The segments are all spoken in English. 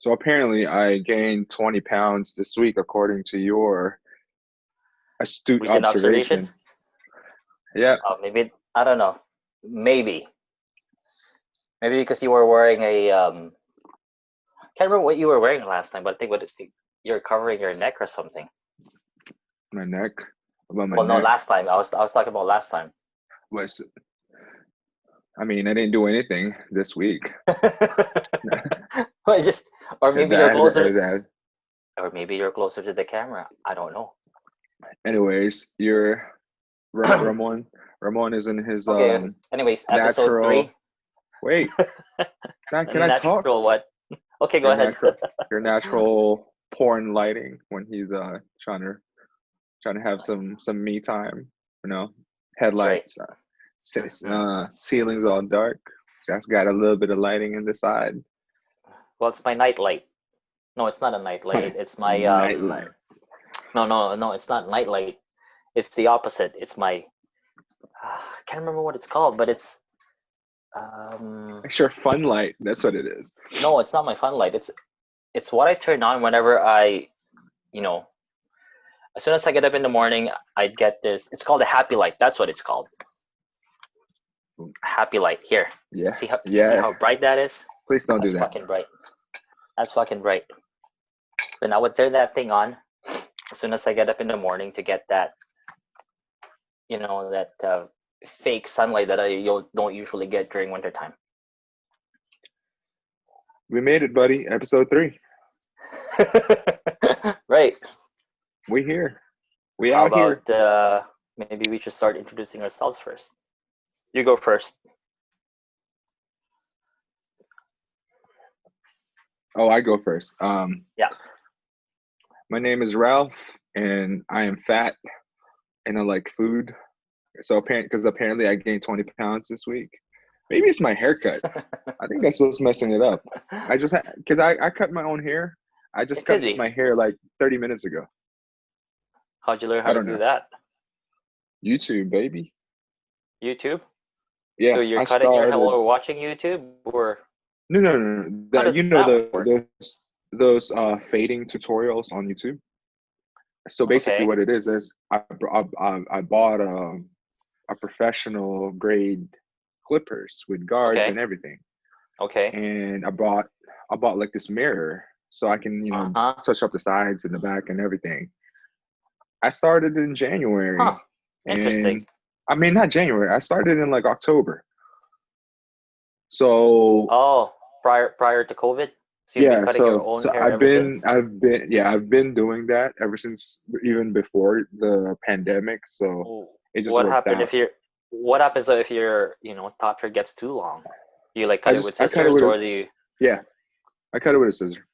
So apparently I gained 20 pounds this week according to your astute Recent observation? observation. Yeah, Maybe I don't know. Maybe because you were wearing a can't remember what you were wearing last time, but I think you're covering your neck or something. my neck. About my Well, no, neck. last time I was talking about last time. Was I mean, I didn't do anything this week. Well, just or maybe you're That, closer, that. to the camera. I don't know. Anyways, your Ramon. Ramon is in his Okay. Anyways, episode natural. three. Wait, can I talk? Natural what? Okay, go Your ahead. natural, your natural porn lighting when he's trying to have some me time. You know, That's right. headlights, Mhm. ceilings all dark. Just got a little bit of lighting in the side. Well, it's my night light. No, it's not a night light. My It's my nightlight. no, it's not night light. It's the opposite. It's my I can't remember what it's called, but it's Sure, fun light. That's what it is. no, it's not my fun light. It's what I turn on whenever you know, as soon as I get up in the morning, I get this. It's called a happy light. That's what it's called. Happy light. Here. Yeah, See yeah. how bright that is? Please don't do That's that. fucking bright. That's fucking bright. Then I would turn that thing on as soon as I get up in the morning to get that, that fake sunlight that don't usually get during wintertime. We made it, buddy. Episode 3. Right. We here. We How out here. about maybe we should start introducing ourselves first. You go first. Oh, I go first. Yeah. My name is Ralph, and I am fat, and I like food. So apparently I gained 20 pounds this week. Maybe it's my haircut. I think that's what's messing it up. Because I cut my own hair. I just It could cut be. my hair like 30 minutes ago. How'd you learn how I to don't do know. that? YouTube, baby. YouTube? So Yeah, you're I cutting your hair started. while watching YouTube, or No. how That does you know that work? those fading tutorials on YouTube. So basically, Okay. what it is I bought a professional grade clippers with guards Okay. and everything, Okay. and I bought like this mirror so I can Uh-huh. touch up the sides and the back and everything. I started in Huh. January, Interesting. and I mean not January. I started in like October. So Oh, prior to COVID? So you've been yeah, cutting your so own so hair ever since? I've been doing that ever since even before the pandemic. So Oh, it just worked out. what happens if your, top hair gets too long? Do you like cut it with I cut it scissors, with a or do you, yeah, I cut it with a scissor,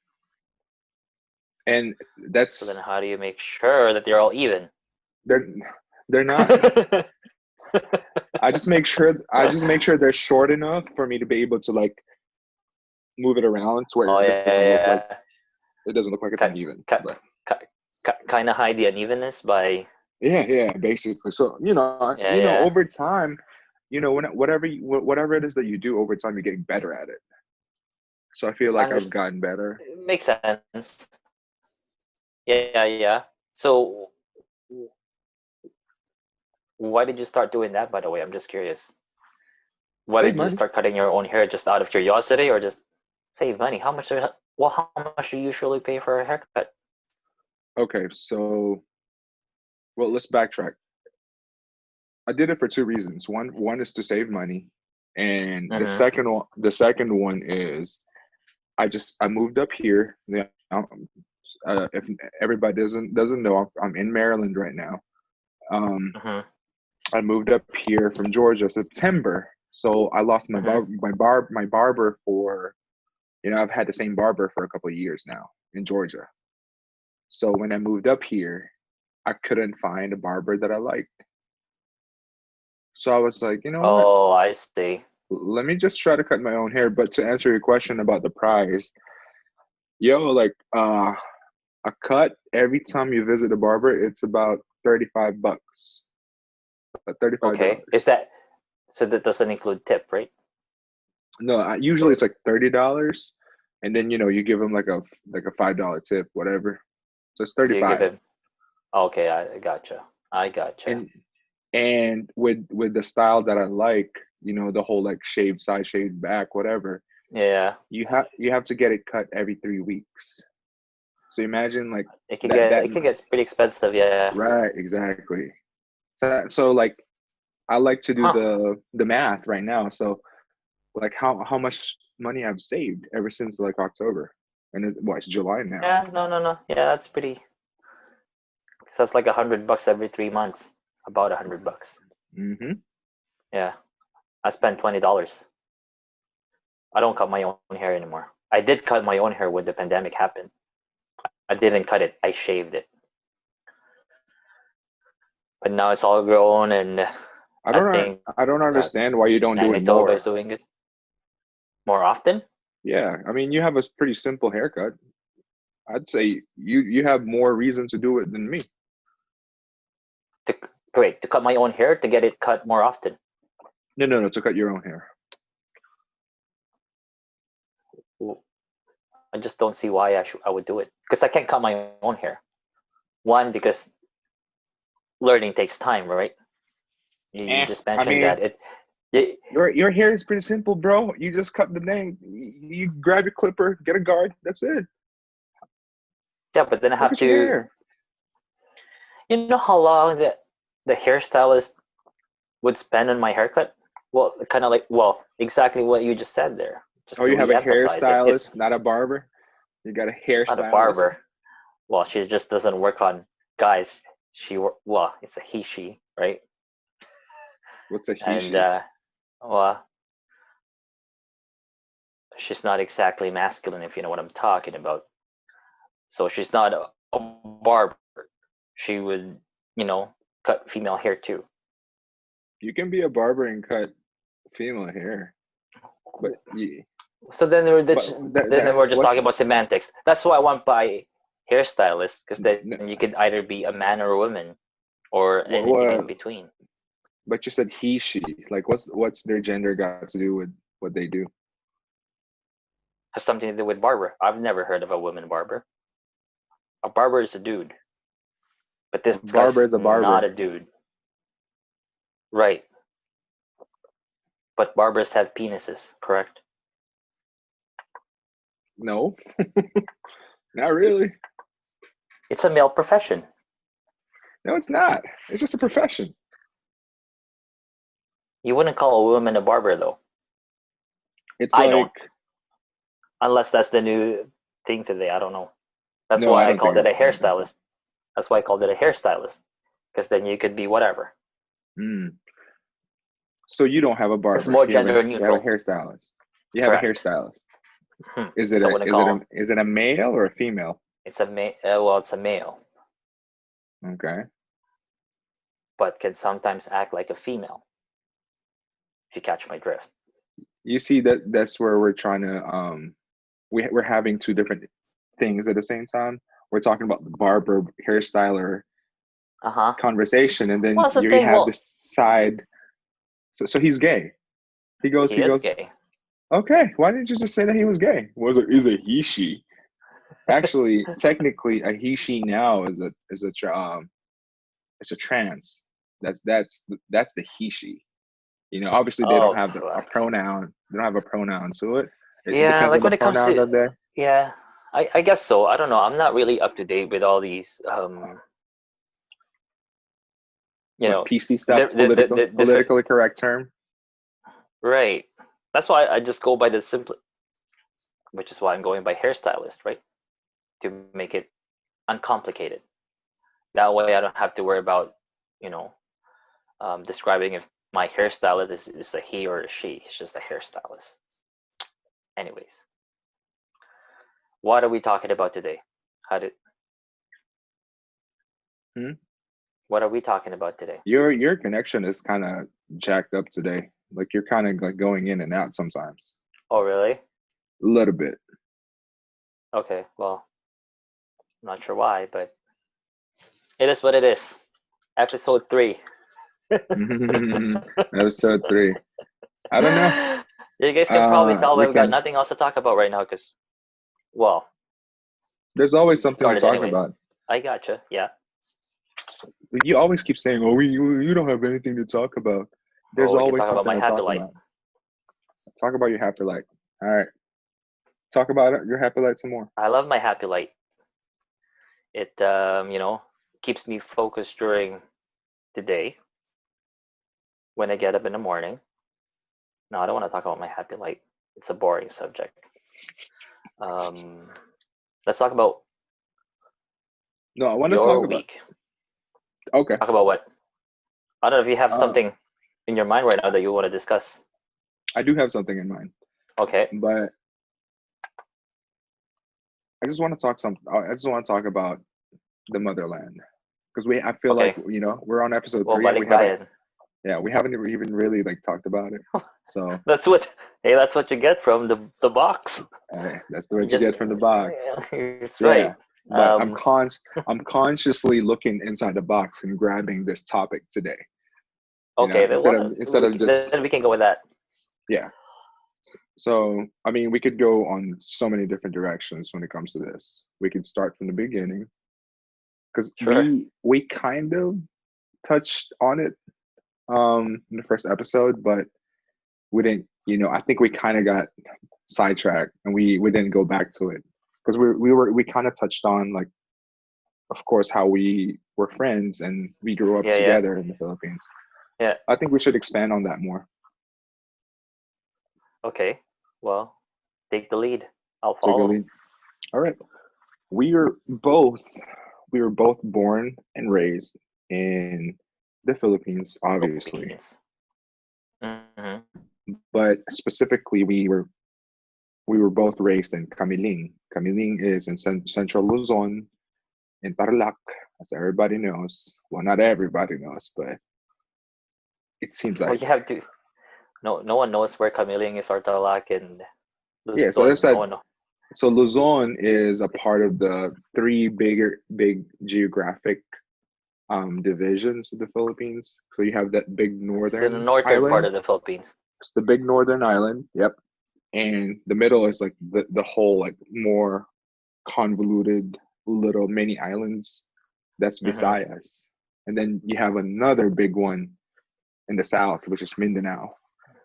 and so then that's how do you make sure that they're all even? they're they're not. I just make sure they're short enough for me to be able to like move it around to where Oh doesn't look like yeah. it doesn't look like it's Cut, uneven. cut, But kind of hide the unevenness by. yeah, basically. So Yeah, yeah. over time, whatever it is that you do over time, you're getting better at it. So I feel I like I've understand. gotten better. It makes sense. Yeah, yeah. So why did you start doing that, by the way? I'm just curious. Why Save did you money. start cutting your own hair, just out of curiosity, or just save money? How much do you usually pay for a haircut? Okay, so well, let's backtrack. I did it for two reasons. One is to save money, and Mm-hmm. the second one is I moved up here. Yeah, if everybody doesn't know, I'm in Maryland right now. Um, Mm-hmm. I moved up here from Georgia September, so I lost Mm-hmm. my barber for I've had the same barber for a couple of years now in Georgia. So when I moved up here, I couldn't find a barber that I liked. So I was like, you know what? Oh, I see. Let me just try to cut my own hair. But to answer your question about the price, like a cut every time you visit a barber, it's about $35. Okay. $35. Is that so? That doesn't include tip, right? No, usually Or it's like $30. and then you give him like a $5 tip, whatever. So it's So you give 35. him. Okay, I gotcha. I gotcha. And with the style that I like, the whole like shaved side, shaved back, whatever, Yeah, you have to get it cut every 3 weeks. So imagine like that. it could get pretty expensive. Yeah. Right, exactly. So like I like to do Huh. the math right now. So like how much money I've saved ever since like October, and it's July now. Yeah. No. No. No. Yeah, that's pretty. So that's like $100 every 3 months. About $100. Hmm. Yeah. I spent $20. I don't cut my own hair anymore. I did cut my own hair when the pandemic happened. I didn't cut it. I shaved it. But now it's all grown, and I I don't think I don't understand why you don't do it Manitoba is more. doing it more often. Yeah, I mean you have a pretty simple haircut. I'd say you have more reason to do it than me. To Great, to cut my own hair, to get it cut more often. No, no, no, to cut your own hair. I just don't see why I would do it, because I can't cut my own hair. One, because learning takes time, right? You just I mentioned mean, that it. your hair is pretty simple, bro. You just cut the thing. You grab your clipper, get a guard. That's it. Yeah, but then I Look have at your to. hair. You know how long the hairstylist would spend on my haircut? Well, kind of like, well, exactly what you just said there. Just Oh, to you have a re-emphasize it, it's hairstylist, not a barber. You got a not a hairstylist. barber. Well, she just doesn't work on guys. Well, it's a he she, right? What's a he And she? well, she's not exactly masculine, if you know what I'm talking about. So she's not a barber. She would, cut female hair too. You can be a barber and cut female hair, but yeah, So but then we're just what's talking about semantics. That's why I want by hairstylist, because then no, you could either be a man or a woman, or anything in what? between. But you said he she. Like what's their gender got to do with what they do? Has something to do with barber. I've never heard of a woman barber. A barber is a dude, but this A barber guy's is a not barber. a dude, right? But barbers have penises, correct? No, not really. It's a male profession. No, it's not. It's just a profession. You wouldn't call a woman a barber, though. It's I don't, like unless that's the new thing today. I don't know. That's no, I why I don't think called it a I don't think so. hairstylist. That's why I called it a hairstylist, because then you could be whatever. Mm. So you don't have a It's barber. more You have gender a neutral. hairstylist. You have a Correct. hairstylist. Is it So I a wouldn't is it a call is it a male or a female? it's a well, it's a male, Okay. but can sometimes act like a female. If you catch my drift. You see that's where we're trying to we're having two different things at the same time. We're talking about the barber hairstyler Uh huh. conversation, and Well, then that's the you thing. have Well, this side. So he's gay. he He is goes. gay. Okay, why didn't you just say that he was gay? Is a he she? Actually, technically, a he she now it's a trans. That's the he she. Obviously they don't Oh have a fuck. pronoun. They don't have a pronoun to it. It Yeah, depends on like the when it comes pronoun to, that they. yeah, I guess so. I don't know. I'm not really up to date with all these you What know PC stuff? the different, Politically correct term. right. That's why I just go by the simple, which is why I'm going by hairstylist, right? To make it uncomplicated. That way I don't have to worry about, you know, describing if my hairstylist is a he or a she. It's just a hairstylist. Anyways, what are we talking about today? How did Hmm? What are we talking about today? Your connection is kind of jacked up today. Like you're kind of like going in and out sometimes. Oh, really? A little bit. Okay, well, I'm not sure why, but it is what it is. Episode 3. Episode 3. I don't know. You guys can probably tell we've We got can. nothing else to talk about right now, because Well, There's always something to started talk anyways. about. I gotcha. Yeah. You always keep saying, "Oh, you don't have anything to talk about." There's Oh, we can always talk about something my to happy talk light. about. Talk about your happy light. All right. Talk about it. Your happy light some more. I love my happy light. It keeps me focused during the day when I get up in the morning. No, I don't want to talk about my happy light. It's a boring subject. Let's talk about No, I want to your talk about. week. Okay. Talk about what? I don't know if you have Uh, something in your mind right now that you want to discuss. I do have something in mind, Okay. but I just want to talk about the Motherland because I feel like Okay. we're on episode Well, 3 and Balikbayan. we haven't even really like talked about it. So That's what. Hey, that's what you get from the box. that's the You what you just. get from the box. It's right. Yeah, but I'm consciously looking inside the box and grabbing this topic today. Okay. Then Instead of just then we can go with that. yeah. So I mean, we could go on so many different directions when it comes to this. We could start from the beginning because Sure. we kind of touched on it in the first episode, but we didn't. I think we kind of got sidetracked and we didn't go back to it because we kind of touched on, like, of course, how we were friends and we grew up Yeah. Yeah. together in the Philippines. Yeah. I think we should expand on that more. Okay. Well, take the lead. I'll So, follow. all right. We are both we were both born and raised in the Philippines, obviously, Philippines. Mm-hmm. but specifically we were both raised in Camiling. Camiling is in central Luzon, in Tarlac, as everybody knows. Well, not everybody knows, but it seems Well, like you have to. No one knows where Kamiling is or Tarlac and yeah. So there's Luzon. No that. one knows. So Luzon is a part of the three big geographic divisions of the Philippines. So you have that big It's in the northern northern part island. of the Philippines. It's the big northern island. Yep. And the middle is like the whole, like, more convoluted little mini islands. That's Mm-hmm. Visayas. And then you have another big one in the south, which is Mindanao.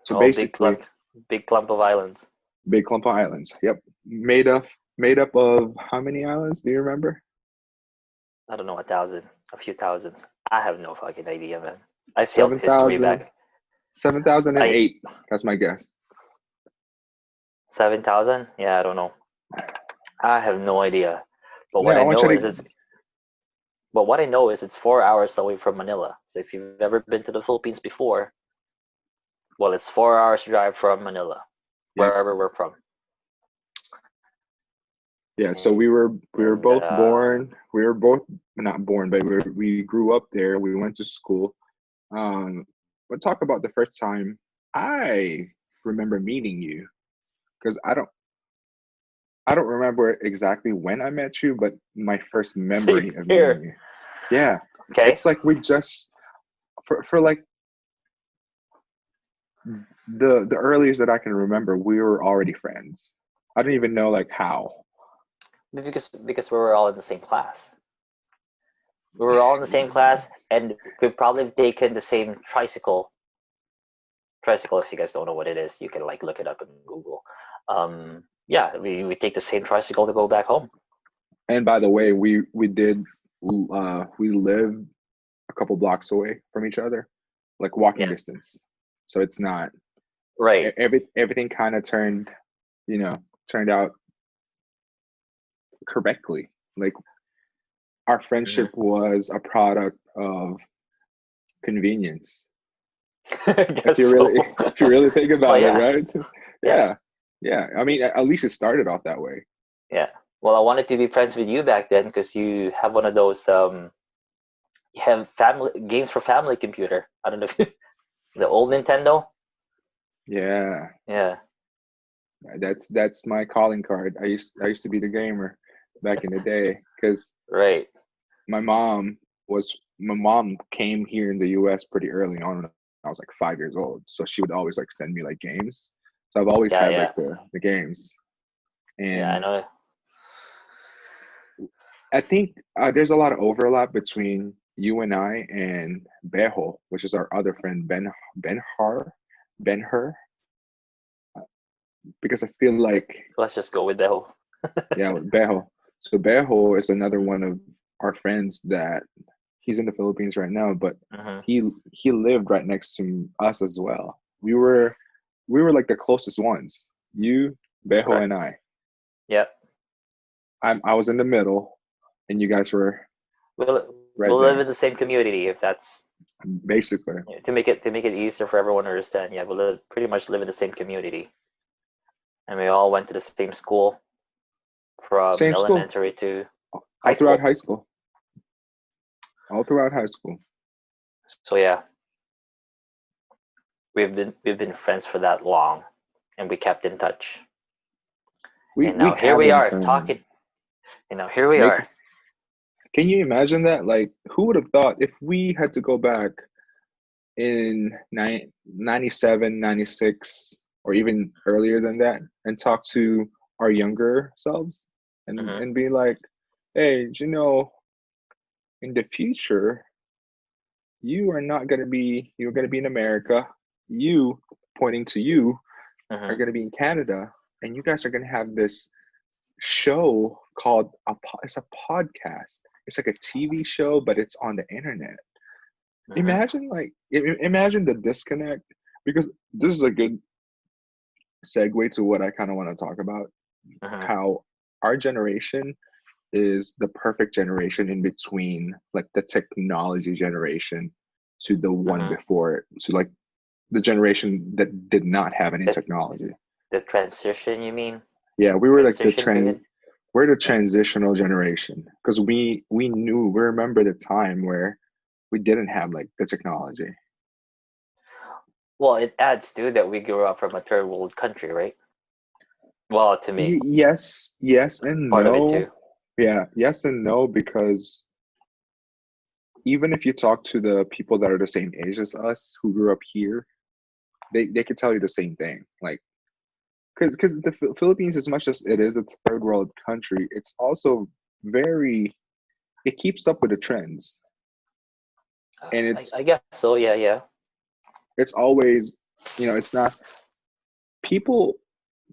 So Oh, basically, big clump of islands. big clump of islands. Yep. Made up of how many islands? Do you remember? I don't know, a few thousands. I have no fucking idea, man. I failed Seven history thousand, back. 7,008. That's my guess. 7,000? Yeah, I don't know. I have no idea. But what Now I I want you know is to. it's 4 hours away from Manila. So if you've ever been to the Philippines before, well, it's 4 hours drive from Manila, Yep. wherever we're from. Yeah. So we were And both born. We were both not born, but we grew up there. We went to school. But talk about the first time I remember meeting you, because I don't remember exactly when I met you, but my first same memory of meeting here. you. Yeah. Okay. It's like we just for like the earliest that I can remember, we were already friends. I don't even know, like, how. Because we were all in the same class. We were all in the same class, and we probably have taken the same tricycle. Tricycle, if you guys don't know what it is, you can like look it up in Google. Yeah, we take the same tricycle to go back home. And by the way, we lived a couple blocks away from each other, like walking Yeah, distance. So it's not right. everything kind of turned out correctly. Like, our Hmm. friendship was a product of convenience. I If guess you so. really if you really think Well, about it, yeah, right? yeah, Yeah. Yeah. I mean, at least it started off that way. yeah. Well, I wanted to be friends with you back then because you have one of those you have family games for family computer. I don't know if the old Nintendo. Yeah. Yeah, That's my calling card. I used to be the gamer back in the day because right. my mom came here in the US pretty early on when I was like 5 years old. So she would always like send me like games. So I've always Yeah, had yeah, like the games. yeah. I And know. I think there's a lot of overlap between you and I and Bejo, which is our other friend Ben Har Ben Hur, because I feel like Let's just go with the whole. yeah Bejo. So Bejo is another one of our friends that he's in the Philippines right now, but Hmm. he lived right next to us as well. We were like the closest ones. You, Bejo, Correct. and I. Yeah. I was in the middle, and you guys were We'll right we'll live in there, the same community if that's basically. to make it easier for everyone to understand. Yeah, pretty much live in the same community, and we all went to the same school from Same school, elementary to high all throughout school. high school, all throughout high school. So yeah, we've been friends for that long, and we kept in touch. And We now here we haven't are talking. You know, here we make. are. Can you imagine that? Like, who would have thought if we had to go back in 97, 96, or even earlier than that, and talk to our younger selves, Hmm. and be like, hey, do you know, in the future, you're gonna be in America. You, pointing to you, are Hmm. gonna be in Canada, and you guys are gonna have this show called it's a podcast. It's like a TV show, but it's on the internet. Hmm. Imagine imagine the disconnect, because this is a good segue to what I kind of want to talk about. Hmm. How our generation is the perfect generation in between like the technology generation to the one Hmm. before it, to like the generation that did not have any The technology. the transition, you mean? Yeah, we were like Transition period? we're the Yeah. transitional generation, because we remember the time where we didn't have like the technology. Well, it adds to that we grew up from a third world country, right? Well, to me, Yes that's and part of it too. no. Yeah, yes and no, because even if you talk to the people that are the same age as us who grew up here, they could tell you the same thing. Like, because the Philippines, as much as it is a third world country, it's also very, it keeps up with the trends, and I guess so. Yeah, yeah. it's always, it's not people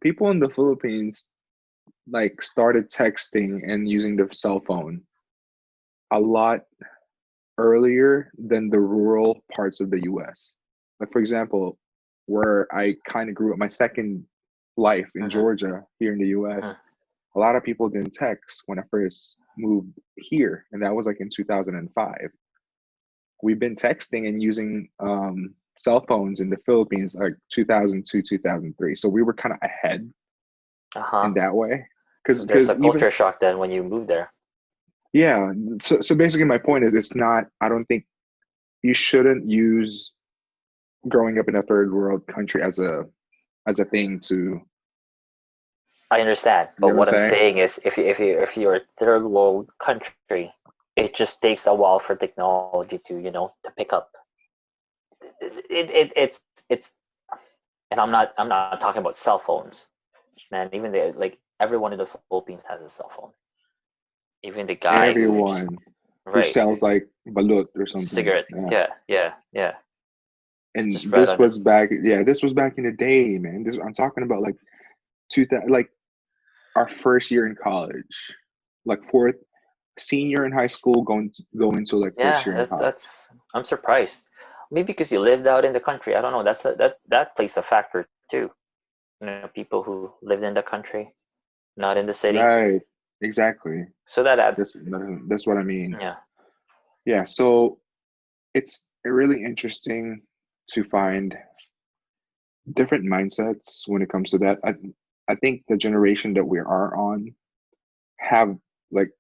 people in the Philippines like started texting and using the cell phone a lot earlier than the rural parts of the US. Like, for example, where I kind of grew up, my second life in Hmm. Georgia here in the Hmm. US, a lot of people didn't text when I first moved here, and that was like in 2005. We've been texting and using cell phones in the Philippines like 2002, 2003. So we were kind of ahead in Uh-huh. that way. So there's a Even, culture shock then when you move there. yeah. So basically, my point is, it's not, I don't think you shouldn't use growing up in a third world country as a thing to, I understand, you but know what I'm what I'm saying? saying is, if you're a third world country, it just takes a while for technology to to pick up. It's and I'm not talking about cell phones, man. Even the like everyone in the Philippines has a cell phone. Even the guy who just Everyone who right sells like balut or something. cigarette. Yeah. Yeah, yeah, yeah. And Just right on it. this was back in the day, man. I'm talking about like 2000, like our first year in college, like fourth senior in high school, go into like first Yeah, year in college. I'm surprised. Maybe because you lived out in the country. I don't know. That plays a factor too. People who lived in the country, not in the city. Right. Exactly. So that adds. That's what I mean. Yeah. Yeah. So it's really interesting to find different mindsets when it comes to that. I think the generation that we are on have like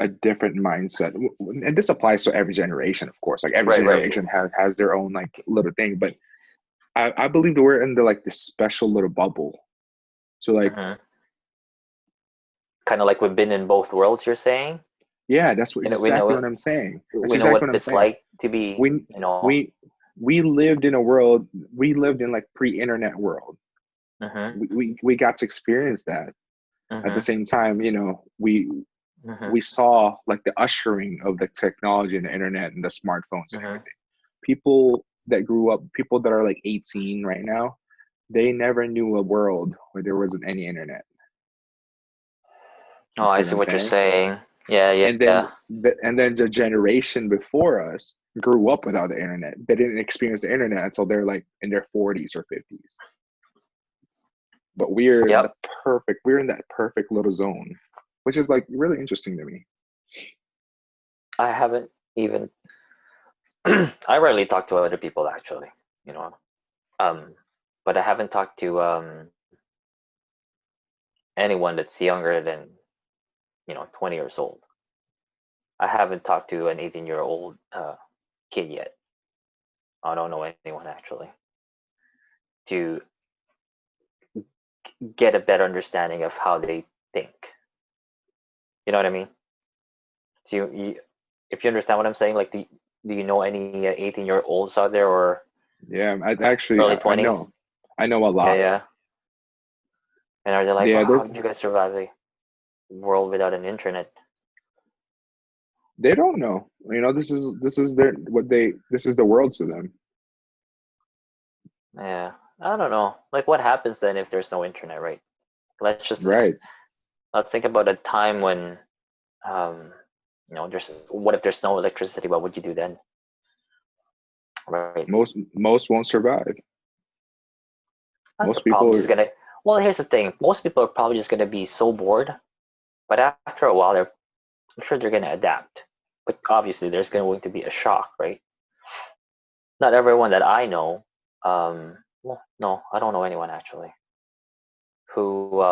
a different mindset, and this applies to every generation, of course. Like every Right. Right. generation has their own like little thing, but I believe that we're in the like this special little bubble. So like, Hmm. Kind of like we've been in both worlds. You're saying. yeah, that's what We know exactly what I'm saying. That's we know exactly what what I'm it's saying. like to be. We we we lived in a world. We lived in like pre-internet world. Hmm. We got to experience that. At the Hmm. same time, Mm-hmm. we saw like the ushering of the technology and the internet and the smartphones and Mm-hmm. everything. People that grew up, people that are like 18 right now, they never knew a world where there wasn't any internet. Oh, You see I what see I'm what you're saying? saying. Yeah, yeah, And then yeah. the generation before us grew up without the internet. They didn't experience the internet until they're like in their 40s or 50s. But Yep. we're in that perfect little zone, which is like really interesting to me. I haven't even. I rarely talk to other people actually. You know, um, but I haven't talked to anyone that's younger than 20 years old. I haven't talked to an 18-year-old kid yet. I don't know anyone actually to get a better understanding of how they think. You know what I mean? Do if you understand what I'm saying, like, do you know any 18-year-olds out there or Yeah, I actually early I 20s? know. I know a Yeah, lot. yeah. And are they like, Yeah, wow, how there's did you guys survive a world without an internet? they don't know. This is their what they this is the world to them. Yeah, I don't know. Like, what happens then if there's no internet, right? Let's just Right. let's think about a time when, um, there's what if there's no electricity? What would you do then? Right. Most won't survive. They're Most probably people just gonna. Well, here's the thing. Most people are probably just gonna be so bored, but after a while, I'm sure they're gonna adapt. But obviously, there's going to be a shock, right? Not everyone that I know. Well, no, I don't know anyone actually who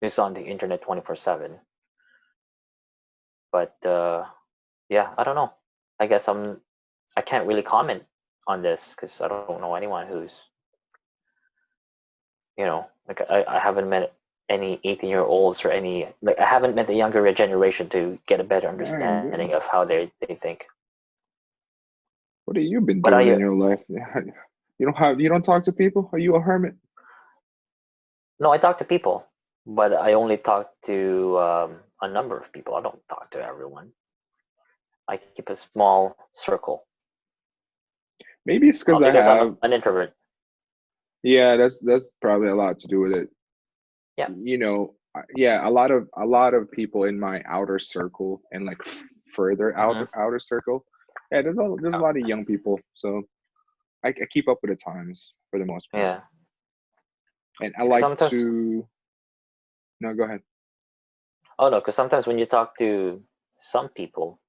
is on the internet 24/7. But yeah, I don't know. I guess I can't really comment on this because I don't know anyone who's like I haven't met any 18-year-olds or any like I haven't met the younger generation to get a better man, understanding of how they think. what have you been But doing I in your life? You don't talk to people? Are you a hermit? no, I talk to people, but I only talk to a number of people. I don't talk to everyone. I keep a small circle. Maybe it's because I Because I'm have an introvert. yeah, that's probably a lot to do with it. Yeah. Yeah, a lot of people in my outer circle and like further Mm-hmm. outer circle. Yeah, there's a lot of young people, so I keep up with the times for the most part. Yeah. And I Because like sometimes, to no, go ahead. oh no, because sometimes when you talk to some people,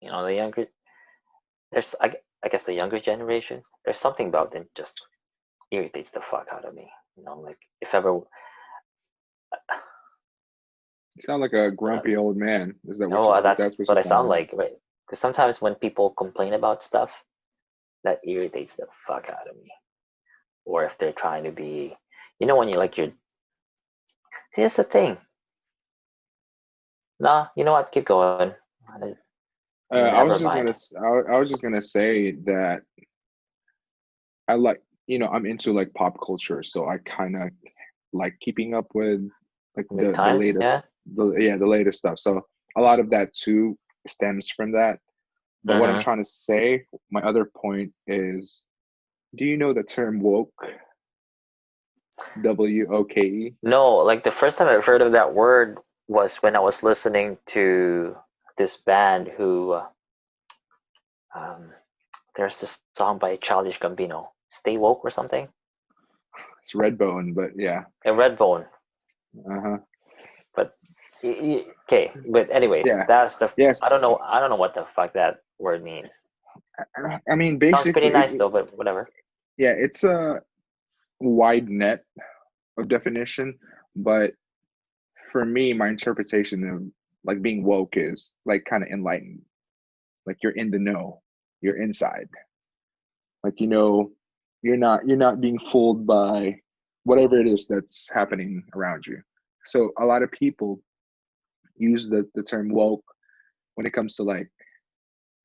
the younger, I guess the younger generation, there's something about them just irritates the fuck out of me. Like if ever, You sound like a grumpy old man. Is that what no, you, that's that's what you what I sound sound like? like, right? Because sometimes when people complain about stuff, that irritates the fuck out of me. Or if they're trying to be, when you like your, see, that's the thing. Nah, you know what? Keep going. Never mind. I was just gonna say that I like, I'm into like pop culture, so I kind of like keeping up with like With times, yeah. the latest stuff. So a lot of that too stems from that. But what I'm Mm-hmm. trying to say, my other point is, do you know the term woke? WOKE? No, like the first time I've heard of that word was when I was listening to this band who, um, there's this song by Childish Gambino, "Stay Woke" or something. It's Redbone, but yeah. A Redbone, Uh-huh. but okay. But anyways, Yeah. that's the Yes. I don't know. I don't know what the fuck that word means. I mean, Sounds pretty basically, nice though, but whatever. yeah, it's a wide net of definition, but for me, my interpretation of like being woke is like kind of enlightened. Like you're in the know, you're inside. Like you're not being fooled by whatever it is that's happening around you. So a lot of people use the term woke when it comes to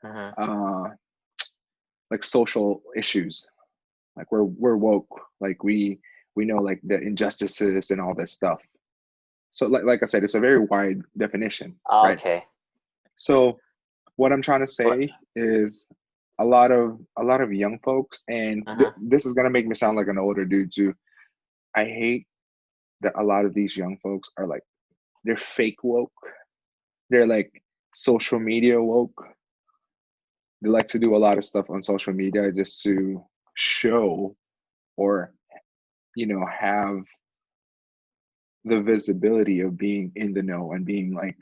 Mm-hmm. uh like social issues. Like we're woke. Like we know like the injustices and all this stuff. So like I said, it's a very wide definition, Ah, right? okay. So what I'm trying to What? say is a lot of young folks, and Uh-huh. this is gonna make me sound like an older dude too. I hate that a lot of these young folks are like they're fake woke. They're like social media woke. They like to do a lot of stuff on social media just to show or have the visibility of being in the know and being like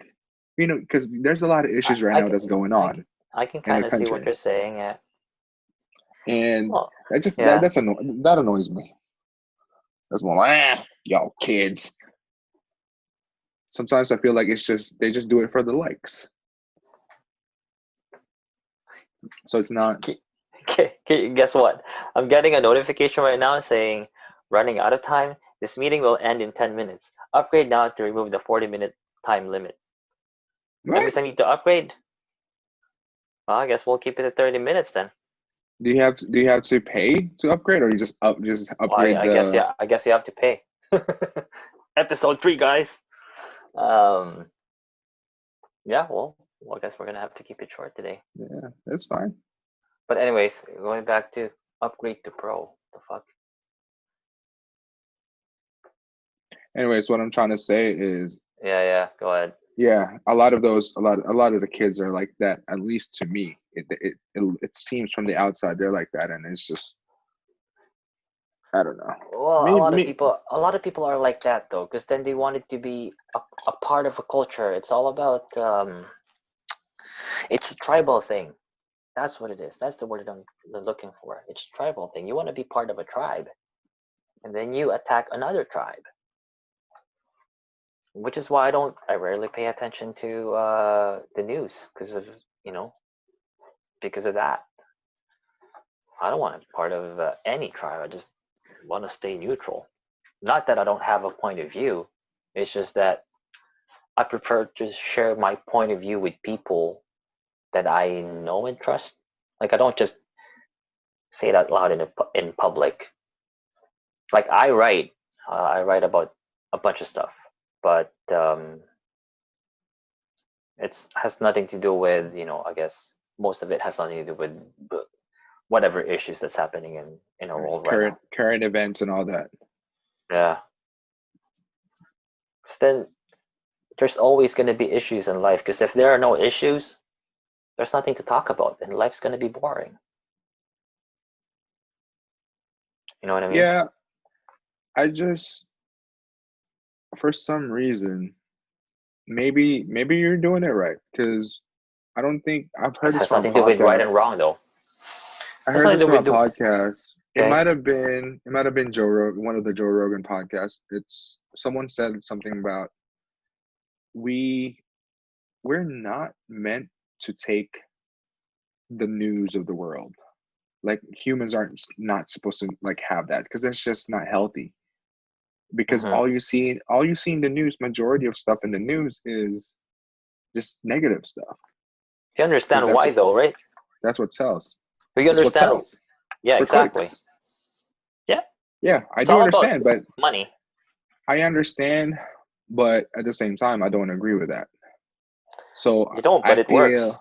because there's a lot of I, issues right I now can that's going I, on can- I can in the kind of see what country, you're saying. Yeah. and Well, that just yeah. that annoys me. That's more like y'all kids. Sometimes I feel like it's just they just do it for the likes, so it's not. Okay, guess what? I'm getting a notification right now saying running out of time. This meeting will end in 10 minutes. Upgrade now to remove the 40-minute time limit. That What means I need to upgrade. Well, I guess we'll keep it at 30 minutes then. do you have to pay to upgrade, or you just Well, upgrade I guess, the? yeah, I guess you have to pay. Episode 3, guys. Um, yeah, well, I guess we're gonna have to keep it short today. Yeah, that's fine. But anyways, going back to upgrade to pro. The fuck? Anyways, what I'm trying to say is, Yeah, go ahead. yeah, a lot of the kids are like that. At least to me, it seems from the outside they're like that, and it's just I don't know. Well, Me, me, a lot of people are like that though, because then they want it to be a part of a culture. It's all about it's a tribal thing. That's what it is. That's the word I'm looking for. It's a tribal thing. You want to be part of a tribe, and then you attack another tribe, which is why I rarely pay attention to the news because of you know because of that. I don't want to be part of any tribe. I just want to stay neutral. Not that I don't have a point of view. It's just that I prefer to share my point of view with people that I know and trust. Like I don't just say it out loud in public. Like I write about a bunch of stuff, but it's has nothing to do with I guess most of it has nothing to do with whatever issues that's happening in our world right now. current events and all that. Yeah, 'cause then there's always going to be issues in life. Because if there are no issues, there's nothing to talk about, and life's going to be boring. You know what I mean? Yeah, I just for some reason maybe you're doing it right because I don't think I've It heard this has from a nothing to do with right and podcast. wrong, though. I Has heard nothing this to do from a with do. podcast. It Okay. might have been Joe Rogan, one of the Joe Rogan podcasts. It's someone said something about we we're not meant to take the news of the world. Like humans aren't not supposed to like have that because it's just not healthy. Because Hmm. all you see in the news, majority of stuff in the news is just negative stuff. You Because understand why, though, right? that's what sells. We That's what understand. sells Yeah, for exactly. clicks. Yeah, Yeah, I it's do all about understand, but money. I understand, but at the same time, I don't agree with that. So You don't, I but it works.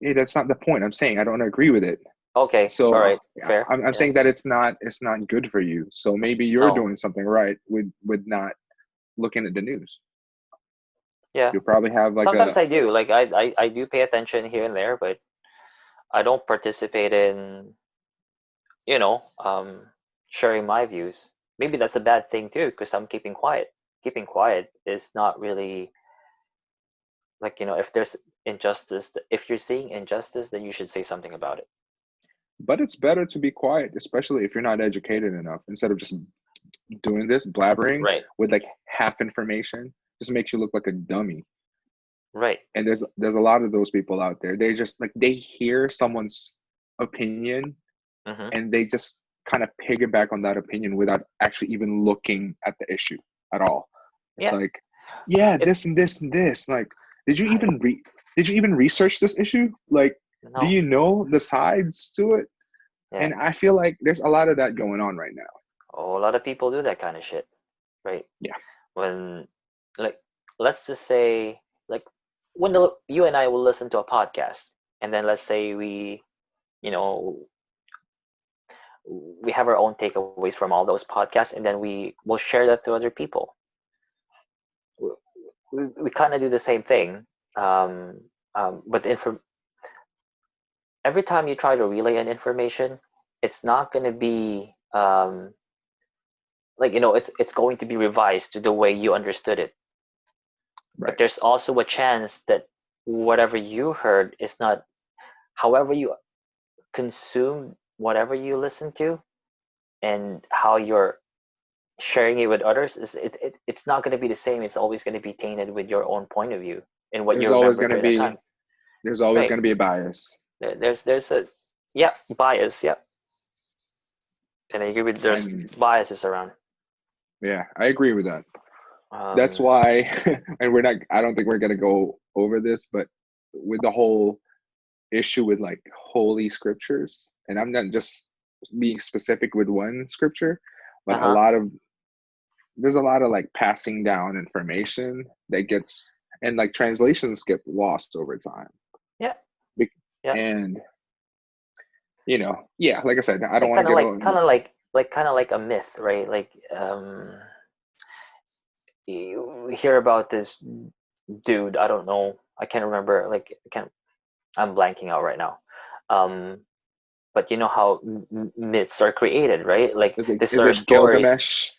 feel that's not the point. I'm saying I don't agree with it. Okay, all So right, fair. I'm Yeah. saying that it's not good for you. So maybe you're No. doing something right with not looking at the news. Yeah. You'll probably have like Sometimes a I do. Like I do pay attention here and there, but I don't participate in you know um sharing my views. Maybe that's a bad thing too, because I'm keeping quiet. Keeping quiet is not really like if there's injustice, if you're seeing injustice, then you should say something about it. but it's better to be quiet, especially if you're not educated enough, instead of just doing this blabbering Right. with like half information. Just makes you look like a dummy. Right. And there's a lot of those people out there. They just like they hear someone's opinion Mm-hmm. and they just kind of piggyback on that opinion without actually even looking at the issue at all. It's Yeah. like, yeah, It. this and this and this. Like, did you even research this issue? Like, do No. you know the sides to it? Yeah. And I feel like there's a lot of that going on right now. Oh, a lot of people do that kind of shit. Right. Yeah. When like let's just say like when you and I will listen to a podcast, and then let's say you know we have our own takeaways from all those podcasts, and then we will share that to other people. We kind of do the same thing, but every time you try to relay an information, it's not going to be like it's going to be revised to the way you understood it. Right. But there's also a chance that whatever you heard is not, however you consume whatever you listen to, and how you're sharing it with others it's not going to be the same. It's always going to be tainted with your own point of view and what There's you always remember going to during that be time. there's always Right. going to be a bias. There's a bias, and I agree with there's And biases around. yeah, I agree with that. That's um why, and I don't think we're going to go over this, but with the whole issue with like holy scriptures, and I'm not just being specific with one scripture, but uh-huh there's a lot of like passing down information that gets, and like translations get lost over time. yeah Be- yeah And, yeah, like I said, I don't like want to kind of get like on. kind of like a myth, right? Like you hear about this dude, I don't know, I can't remember, like I'm blanking out right now. But you know how myths are created, right? Like these Is are it stories. Gilgamesh?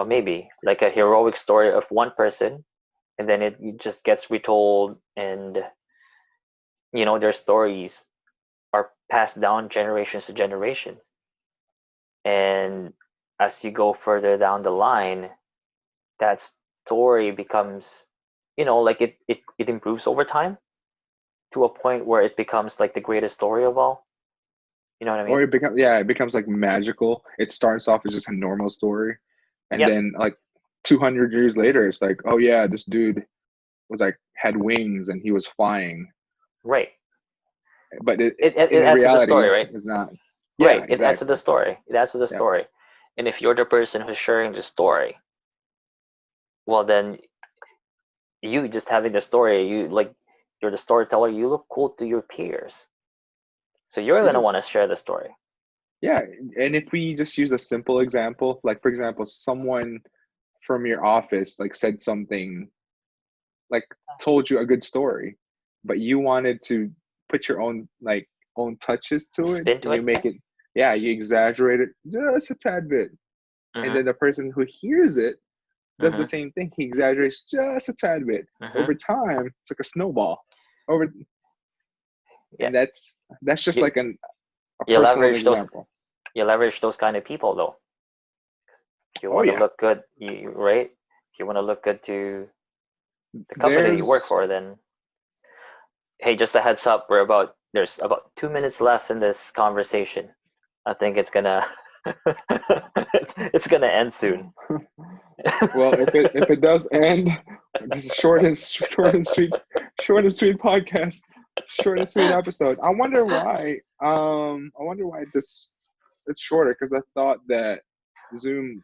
Maybe like a heroic story of one person, and then it just gets retold, and their stories are passed down generations to generations. And as you go further down the line, that story becomes, like it improves over time to a point where it becomes like the greatest story of all. You know what I Or mean? it becomes like magical. It starts off as just a normal story, and Yep. then like 200 years later, it's like, oh yeah, this dude was like had wings and he was flying, Right. but It in adds to the story, reality right? is not. Yeah, Right. It adds to the exactly. story. It adds to the Yeah, story. And if you're the person who's sharing the story, well then you just having the story, you're the storyteller, you look cool to your peers. So you're gonna exactly. want to share the story. Yeah, and if we just use a simple example, like for example, someone from your office like said something, like told you a good story, but you wanted to put your own touches to it, Spin to and you it. make it, yeah, you exaggerate it just a tad bit, and Mm-hmm. then the person who hears it does the Mm-hmm. same thing. He exaggerates just a tad bit. Mm-hmm. Over time, it's like a snowball. Over, Yeah. and that's just You like a you personal leverage those example. you leverage those kind of people though. If you Oh want to yeah, look good, right? If you want to look good to the company that you work there's for, then hey, just a heads up, there's about 2 minutes left in this conversation. I think it's gonna it's gonna end soon. well, if it does end, this is short and sweet podcast, short and sweet episode. I wonder why it's shorter, because I thought that Zoom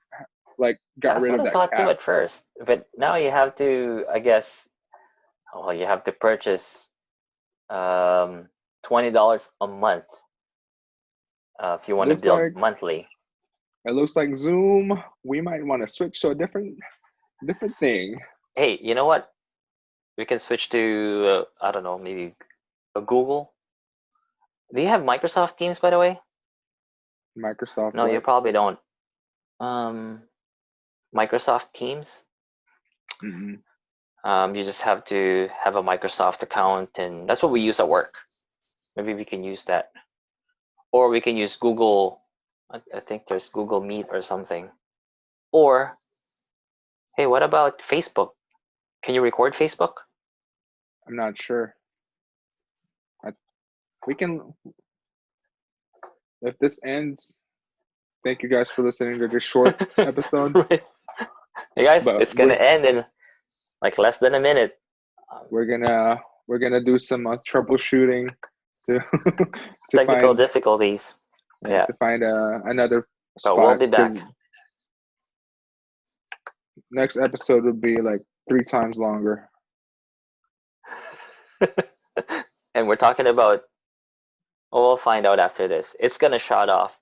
like got That's rid what of I that thought too cap. at first, but now you have to, I guess, well, you have to purchase um, $20 a month if you It want to looks build like monthly. it looks like Zoom. We might want to switch to a different thing. Hey, you know what? We can switch to I don't know, maybe a Google. Do you have Microsoft Teams, by the way? Microsoft No, you what? probably don't. Um, Microsoft Teams. Mm-mm. You just have to have a Microsoft account, and that's what we use at work. Maybe we can use that, or we can use Google. I think there's Google Meet or something. Or hey, what about Facebook? Can you record Facebook? I'm not sure. I, we can, if this ends. Thank you guys for listening to this short episode. Right. Hey guys, But it's gonna end in like less than a minute. Um, we're gonna we're gonna do some troubleshooting to to Technical find difficulties. Yeah, another but we'll spot, be because back. next episode would be like 3 times longer. And we're talking about. Well, we'll find out after this. It's gonna shut off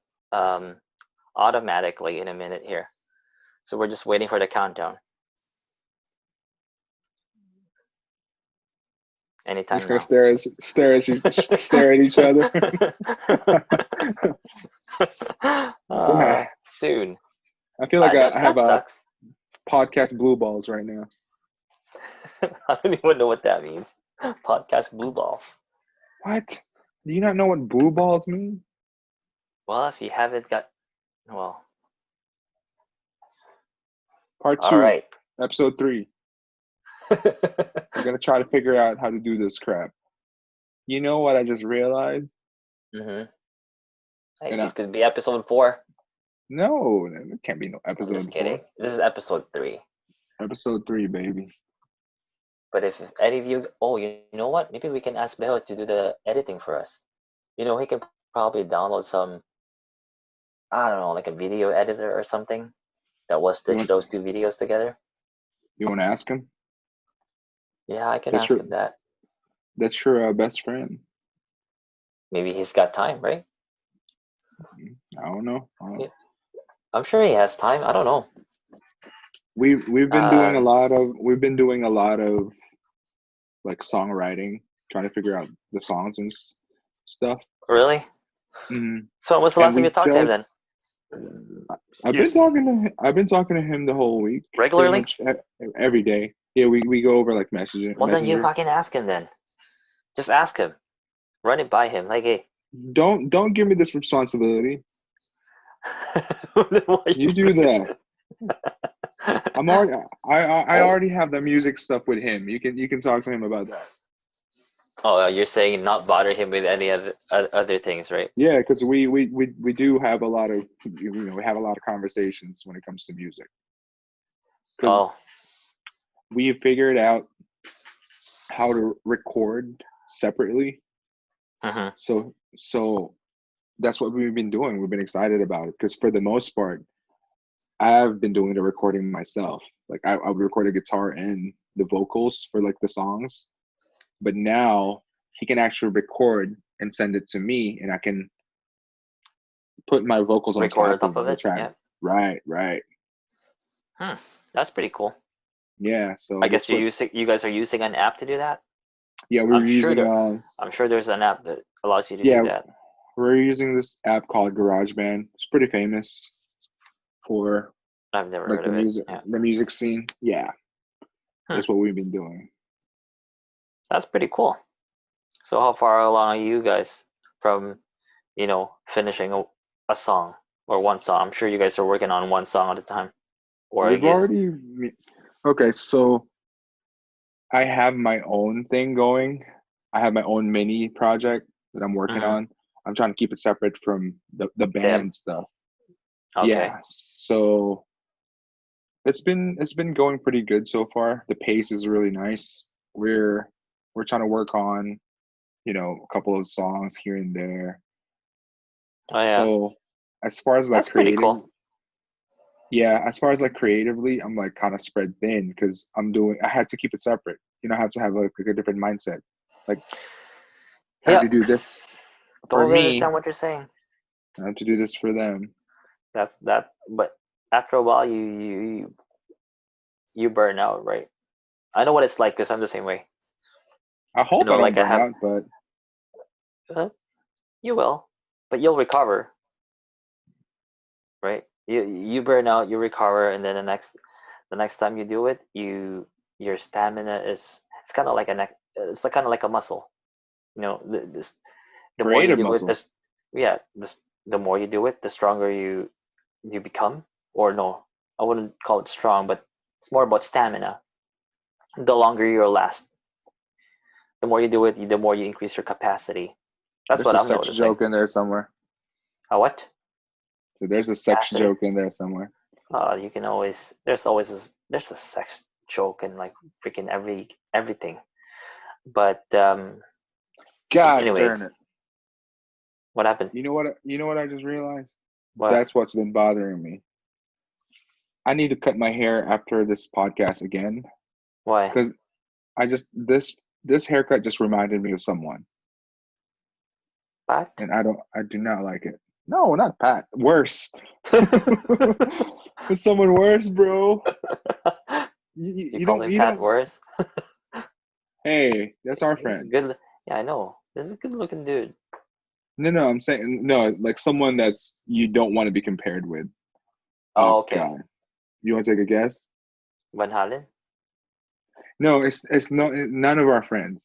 automatically in a minute here. So we're just waiting for the countdown. Anytime Just gonna now. stare at each other. Soon. I feel like I have That a sucks. podcast blue balls right now. I don't even know what that means. Podcast blue balls. What? Do you not know what blue balls mean? Well, if you haven't got, well, Part all 2, right. episode 3. We're gonna try to figure out how to do this crap. You know what I just realized? Mm-hmm. Hey, And this could be episode 4. no, it can't be no I'm episode just kidding. 4. This is episode 3. Episode 3, baby. But if any of you, you know what? Maybe we can ask Beho to do the editing for us. You know, he can probably download some, I don't know, like a video editor or something that will stitch those 2 videos together. You want to ask him? Yeah, I can ask him that. That's your best friend. Maybe he's got time, right? I don't know. I'm sure he has time. I don't know. We've been doing a lot of like songwriting, trying to figure out the songs and stuff. Really? Mm-hmm. So when was the last time you talked to him then? I've been talking to him the whole week. Regularly? Pretty much every day. Yeah, we go over like messaging. Well, then you fucking ask him then. Just ask him. Run it by him. Like, hey. Don't give me this responsibility. You do that. I already have the music stuff with him. You can talk to him about that. Oh, you're saying not bother him with any other things, right? Yeah, because we do have a lot of we have a lot of conversations when it comes to music. Oh. We figured out how to record separately. Mm-hmm. So that's what we've been doing. We've been excited about it because for the most part, I've been doing the recording myself. Like I would record a guitar and the vocals for like the songs, but now he can actually record and send it to me, and I can put my vocals on top of the track. Yeah. Right. That's pretty cool. Yeah. So I guess you guys are using an app to do that. Yeah, I'm sure there's an app that allows you to do that. We're using this app called GarageBand. It's pretty famous for I've never heard of it. Yeah. The music scene. Yeah. That's what we've been doing. That's pretty cool. So how far along are you guys from, finishing a song or one song? I'm sure you guys are working on one song at a time. Or Okay, so I have my own thing going. I have my own mini project that I'm working on. I'm trying to keep it separate from the band stuff. Okay. Yeah. So it's been going pretty good so far. The pace is really nice. We're trying to work on, a couple of songs here and there. Oh yeah. So as far as like that's pretty cool. Yeah, as far as like creatively, I'm like kind of spread thin because I had to keep it separate. I have to have like a different mindset. Like I have to do this for me. I understand what you're saying. I have to do this for them. But after a while, you burn out, right? I know what it's like because I'm the same way. I hope I don't burn out, but you will, but you'll recover, right? You burn out, you recover, and then the next time you do it, your stamina is it's kind of like a muscle. The more you do it, the more you do it, the stronger you become. Or no, I wouldn't call it strong, but it's more about stamina. The longer you'll last, the more you do it, the more you increase your capacity. That's what I'm noticing. There's a sex joke in there somewhere. A what? So there's a sex joke in there somewhere. You can always. There's a sex joke in like freaking everything. But God anyways, darn it! What happened? You know what I just realized? What? That's what's been bothering me. I need to cut my hair after this podcast again. Why? Because this haircut just reminded me of someone, Pat? and I do not like it. No, not Pat. Worse. It's someone worse, bro. You You call don't him you Pat don't. worse? Hey, that's our He's friend. good. Yeah, I know. This is a good looking dude. No, I'm saying no, like someone that's you don't want to be compared with. Oh Oh, okay. God, you want to take a guess? Van Halen? No, it's no none of our friends.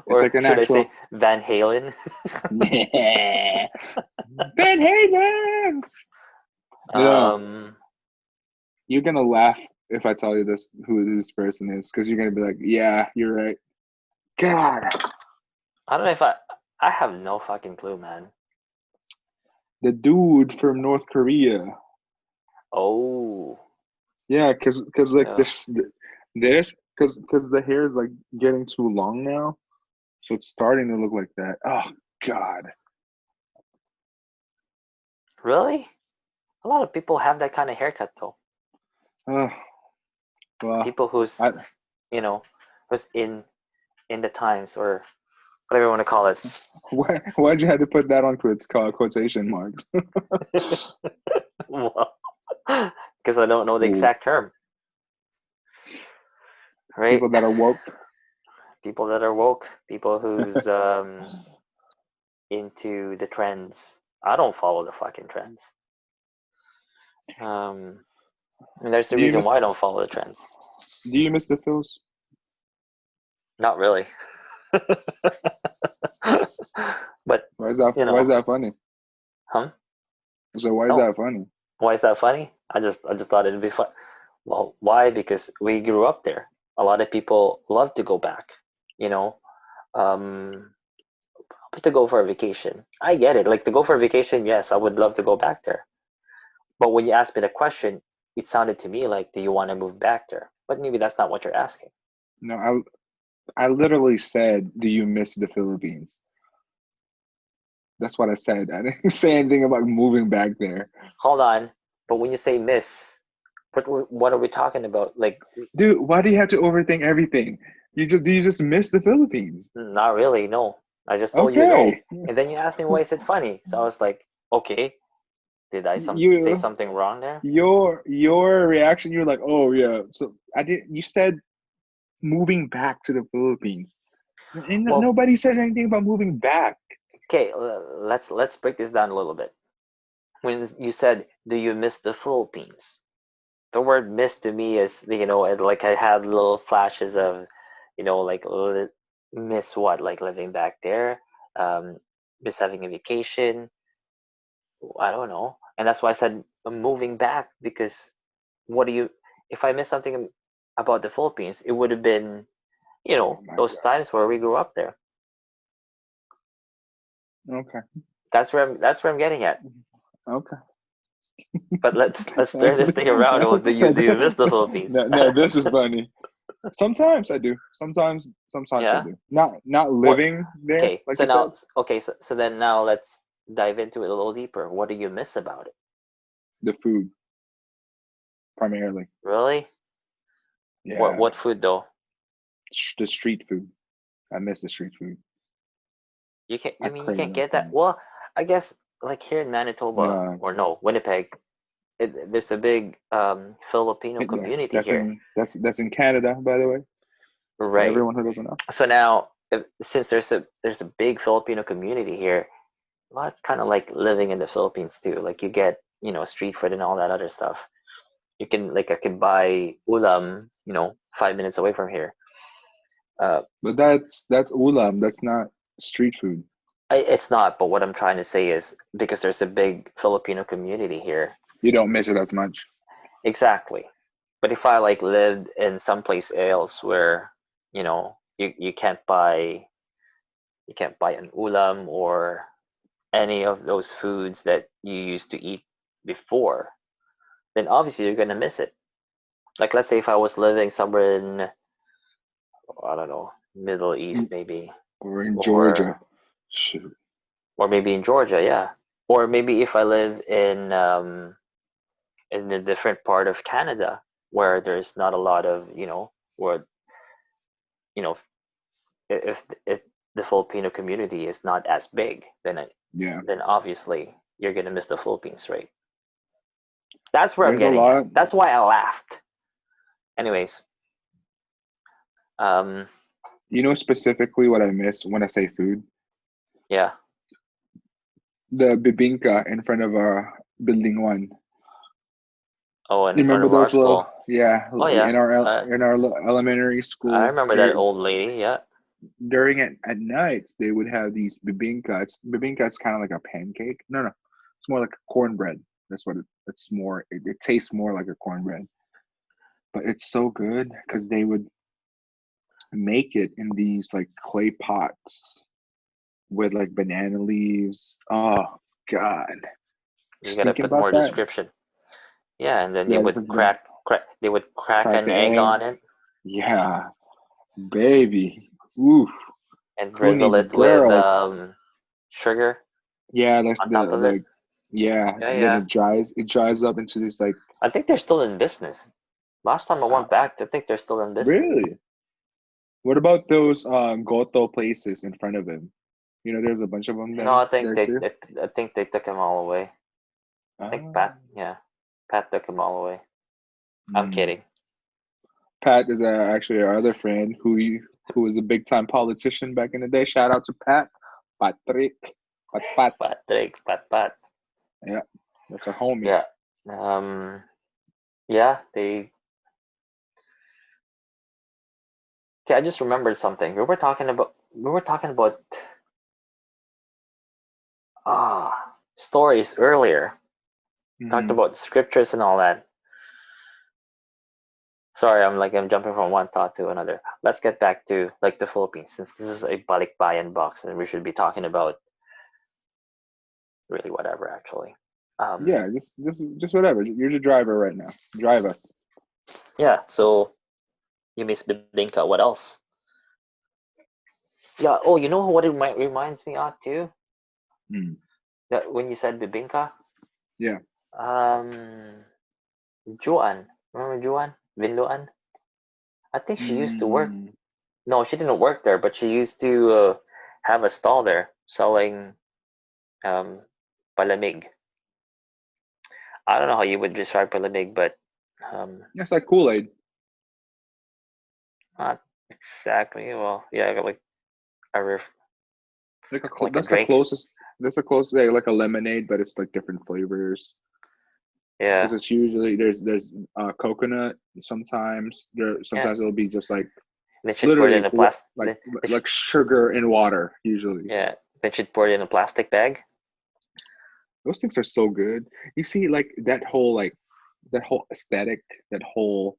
It's Or like an should I actual. say Van Halen? Yeah, Van Halen. No, um, you're gonna laugh if I tell you who this person is because you're gonna be like, yeah, you're right. God, I don't know if I have no fucking clue, man. the dude from North Korea. Oh, Yeah, cause like yeah. this cause the hair is like getting too long now, so it's starting to look like that. Oh God. Really? A lot of people have that kind of haircut though. Oh well. People who's, I you know, who's in the times or whatever you want to call it. why'd you have to put that on quotation marks? Well, because I don't know the Ooh, exact term, right? people that are woke. People that are woke, people who's into the trends. I don't follow the fucking trends. And there's the Do you reason miss why I don't follow the trends. do you miss the Phils? Not really. But you Why is know, that funny? huh? So why is No. that funny? Why is that funny? I just thought it'd be fun. Well, why? Because we grew up there. A lot of people love to go back. You know, um, to go for a vacation. I get it. Like to go for a vacation, yes, I would love to go back there. But when you asked me the question, it sounded to me like, do you want to move back there? But maybe that's not what you're asking. No, I literally said, do you miss the Philippines? That's what I said. I didn't say anything about moving back there. Hold on. But when you say miss, what are we talking about? Like, Dude, why do you have to overthink everything? Do you just miss the Philippines? not really, no. I just told you no. Okay. And then you asked me why is it funny? So I was like, okay, did I say You something wrong there? your reaction, you're like, oh yeah. So I did you said moving back to the Philippines. And Well, nobody says anything about moving back. okay, let's break this down a little bit. When you said, "Do you miss the Philippines?" The word "miss" to me is, like I had little flashes of, like miss what, like living back there, um, miss having a vacation. I don't know, and that's why I said moving back because what do you? If I miss something about the Philippines, it would have been, Oh my those times where we grew up there. God. Okay. That's where I'm getting at. Okay. But let's turn this thing around. Well, do you miss the Philippines? No, this is funny. Sometimes I do. Sometimes I Yeah. do. Not What? living there, Okay. like So you said. now, okay. So then now let's dive into it a little deeper. What do you miss about it? The food, primarily. Really? What Yeah. what food though? The street food. I miss the street food. You can I you mean you crave can't that get that? food. Well, I guess like here in Manitoba No, or no, Winnipeg, there's a big Filipino yeah, community here. that's in Canada, by the way, for Right. everyone who doesn't know. So now, since there's a big Filipino community here, well, it's kind of like living in the Philippines too. Like you get, street food and all that other stuff. You can like I can buy ulam, 5 minutes away from here. Uh, But that's ulam. That's not street food. it's not, but what I'm trying to say is because there's a big Filipino community here. You don't miss it as much. Exactly. But if I like lived in someplace else where, you can't buy an ulam or any of those foods that you used to eat before, then obviously you're gonna miss it. Like let's say if I was living somewhere in, I don't know, Middle East maybe, Or in Georgia. or Shoot. or maybe in Georgia, yeah. Or maybe if I live in a different part of Canada, where there's not a lot of, where, you know, if the Filipino community is not as big, Yeah, then obviously you're gonna miss the Philippines, right? That's where I'm there's a getting at. lot. That's why I laughed. Anyways, um, You know specifically what I miss when I say food? yeah. The bibingka in front of our building one. Oh, in You front remember of our those little, school. yeah, Oh yeah. in our elementary I school. remember that There old lady. Yeah. during at nights they would have these bibingka. Bibingka is kind of like a pancake. No, it's more like a cornbread. That's what it's more. It tastes more like a cornbread, but it's so good because they would make it in these like clay pots with like banana leaves. Oh God, You just gotta thinking put about more that. description. Yeah, and then you Yeah, it's would like crack. They would crack crack an the egg egg. on it Yeah, baby. Oof. and Who drizzle needs it with girls? sugar Yeah, that's on the top of it. like yeah, Yeah, and then yeah. it dries up into this like I think they're still in business. Last time I uh, went back, I think they're still in business. really? What about those goto places in front of him? You know, there's a bunch of them No, I think there too. I think they took them all away. I think Ah, Pat, yeah, Pat took them all away. I'm mm. kidding. Pat is actually our other friend who was a big time politician back in the day. Shout out to Pat, Patrick, Pat. Patrick, Pat. Yeah, that's our homie. Yeah. Um. Yeah. They. Okay, I just remembered something. We were talking about stories earlier. Talked Hmm. about scriptures and all that. Sorry, I'm jumping from one thought to another. Let's get back to like the Philippines, since this is a Balikbayan box, and we should be talking about really whatever actually. Um, Yeah, just whatever. You're the driver right now. Drive us. yeah. So you miss bibingka. What else? Yeah. Oh, you know what it reminds me of too? Mm. That when you said bibingka, Yeah. um, Juan. Remember Juan? Vinloan? I think she used to work. Mm. No, she didn't work there, but she used to have a stall there selling um, palamig. I don't know how you would describe palamig, but um, That's like Kool-Aid. not exactly. Well, yeah, a like a That's the drink. closest. That's the closest. Yeah, like a lemonade, but it's like different flavors. Yeah, Because it's usually there's coconut. yeah. Sometimes it'll be just like Then she'd pour it in literally a plastic. like sugar in water. Usually Yeah, then she'd pour it in a plastic bag. those things are so good. You see, like that whole aesthetic, that whole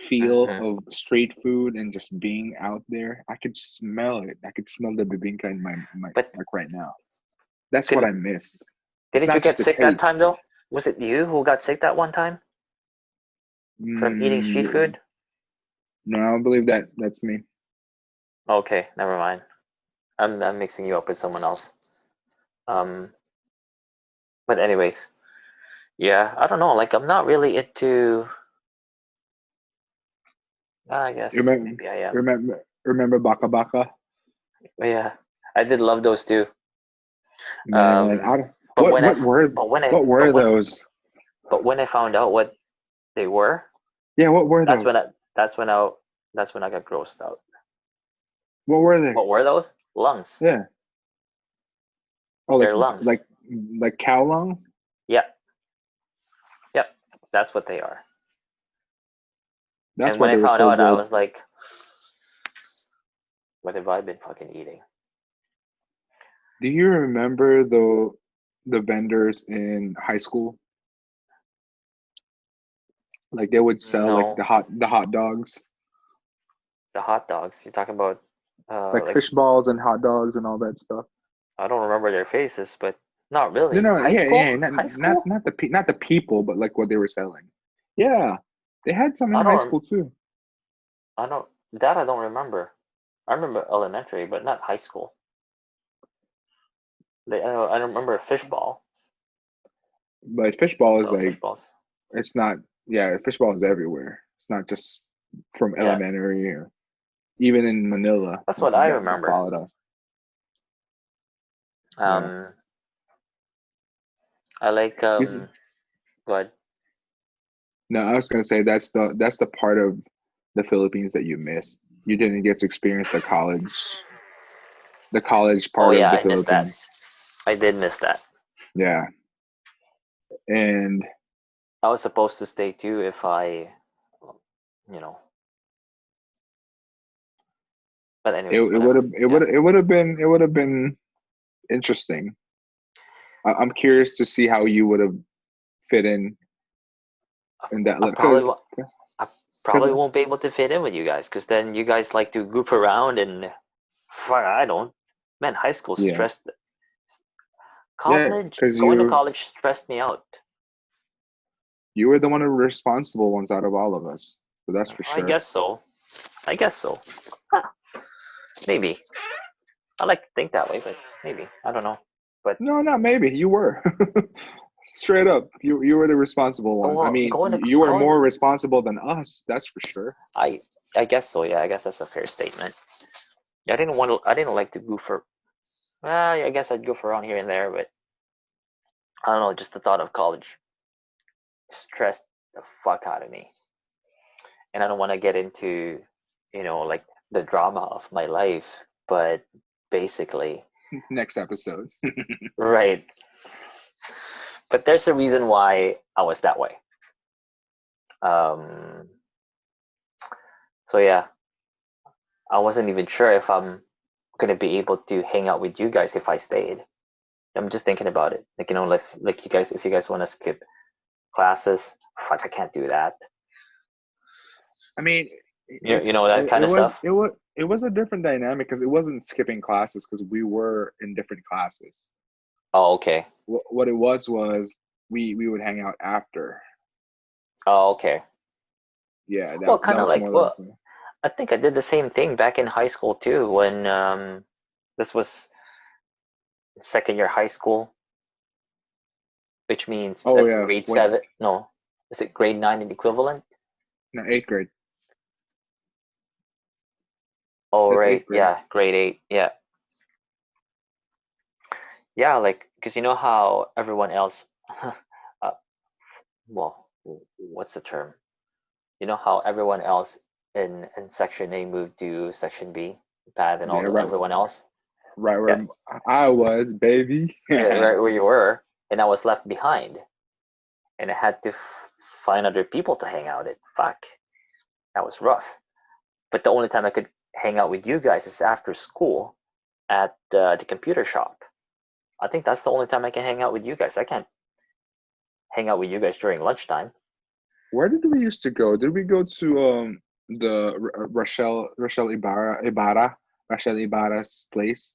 feel Hmm. of street food and just being out there. I could smell it. I could smell the bibinka in my But like right now. That's what could I miss. It's didn't you not just get the sick that time taste. though? Was it you who got sick that one time from eating street Mm, food? no, I don't believe that. That's me. Okay, never mind. I'm mixing you up with someone else. Um, but anyways, yeah, I don't know. Like I'm not really into. I guess Remember, maybe I am. remember Baka Baka? But yeah, I did love those too. Man, Um, but what when I what were but when I what were those? but when I found out what they were, Yeah, what were that's those? when I that's when I that's when I got grossed out. What were they? What were those? Lungs. Yeah. Oh, They're lungs. like cow lungs? Yeah, yep, that's what they are. That's And why when I they were found so out, I good. was like, what have I been fucking eating? Do you remember the vendors in high school? Like they would sell like No, the hot dogs, the hot dogs. You're talking about like like fish balls and hot dogs and all that stuff. I don't remember their faces, but not No, really. no, High yeah, school? yeah, High school? not the people, but like what they were selling. Yeah, they had some in I high don't. school too. I don't. That I don't remember. I remember elementary, but not high school. I don't remember fish ball. But fish ball is Little fish like balls. it's not. Yeah, fish ball is everywhere. It's not just from Yeah, elementary or even in Manila. that's what I That remember. followed us. Yeah. Um, I like what? No, I was gonna say that's the part of the Philippines that you missed. You didn't get to experience the college Oh part yeah, of the I missed that. Philippines. I did miss that. Yeah, and I was supposed to stay too if I, you know. But it anyways, it would whatever. have it Yeah. would it would have been interesting. I'm curious to see how you would have fit in that I probably because I because probably won't be able to fit in with you guys because then you guys like to group around and fuck, I don't. Man, high school yeah, stressed. yeah, College, because going to you college stressed me out. you were the one of the responsible ones out of all of us, so that's for I sure. guess so. I guess so. Huh, maybe. I like to think that way, but maybe. I don't know. But No, not maybe. You were. Straight up. You were the responsible one. I well, mean, going to you were going, more responsible than us, that's for sure. I I guess so. Yeah, I guess that's a fair statement. Yeah, I didn't want to. I didn't like to goof for. Well, I guess I'd goof around here and there, but I don't know. Just the thought of college stressed the fuck out of me, and I don't want to get into, like the drama of my life. But basically, Next episode. right. But there's a reason why I was that way. Um. So yeah, I wasn't even sure if I'm gonna be able to hang out with you guys if I stayed. I'm just thinking about it. Like, like you guys, if you guys want to skip classes, fuck, I can't do that. I mean, You it's know that it, kind it of was stuff. it was it was a different dynamic because it wasn't skipping classes because we were in different classes. Oh, okay. What it was we would hang out after. Oh, okay. Yeah, Well, that kind of was like, more like well, I think I did the same thing back in high school too. When this was second year high school, which means oh that's yeah, grade when seven. No, is it grade nine and equivalent? no, eighth grade. Oh, That's right. eighth grade. Yeah, grade eight. Yeah, yeah. Like, because you know how everyone else, uh, well, what's the term? You know how everyone else in section A moved to section B, Pat and Yeah, all right, everyone else. right where Yes, I was, baby. yeah, right where you were, and I was left behind, and I had to find other people to hang out with. Fuck, that was rough. But the only time I could hang out with you guys is after school at the computer shop. I think that's the only time I can hang out with you guys. I can't hang out with you guys during lunchtime. Where did we used to go? Did we go to the Rachel Ibarra's place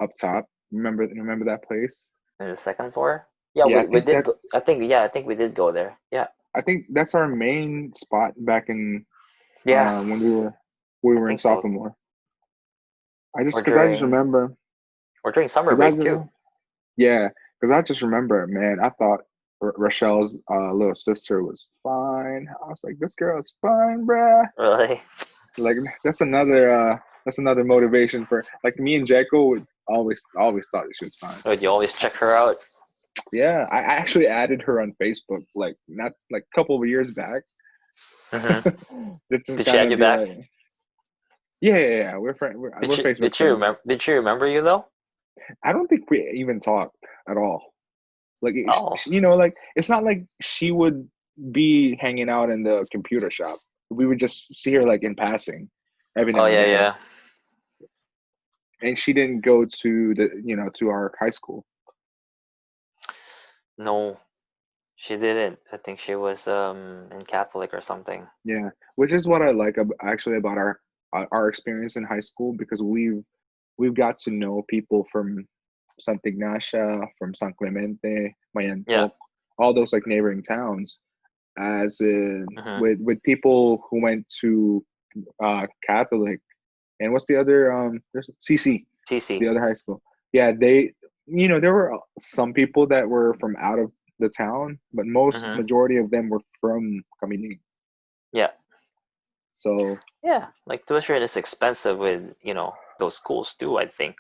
up top? Remember that place? In the second floor. Yeah, Yeah, we did go. I think we did go there. Yeah, I think that's our main spot back in yeah, when we were I in think so. sophomore. Or I just during remember or during summer because I break just too. yeah because I just remember, man, I thought Rochelle's little sister was fine. I was like, this girl is fine, bruh. Really? Like that's another motivation for like me and Jekyll would always thought that she was fine. Would you always check her out? Yeah, I actually added her on Facebook like not like a couple of years back. Hmm. Just to Did she kind add of you be back? like, yeah, we're Facebook friends. Did she remember you though? I don't think we even talked at all. Like Oh, like it's not like she would be hanging out in the computer shop. We would just see her like in passing every oh now and yeah, then. yeah. And she didn't go to to our high school. No, she didn't. I think she was in Catholic or something. Yeah, which is what I like actually about our experience in high school because we've got to know people from Santa Ignacia, from San Clemente, Yeah. Mayantok, all those like neighboring towns, as in Hmm. with people who went to Catholic, and what's the other there's CC, CC. the other high school. Yeah, they there were some people that were from out of the town, but most Hmm. majority of them were from Kamiling. Yeah. So Yeah. Like tuition is expensive with, those schools too, I think.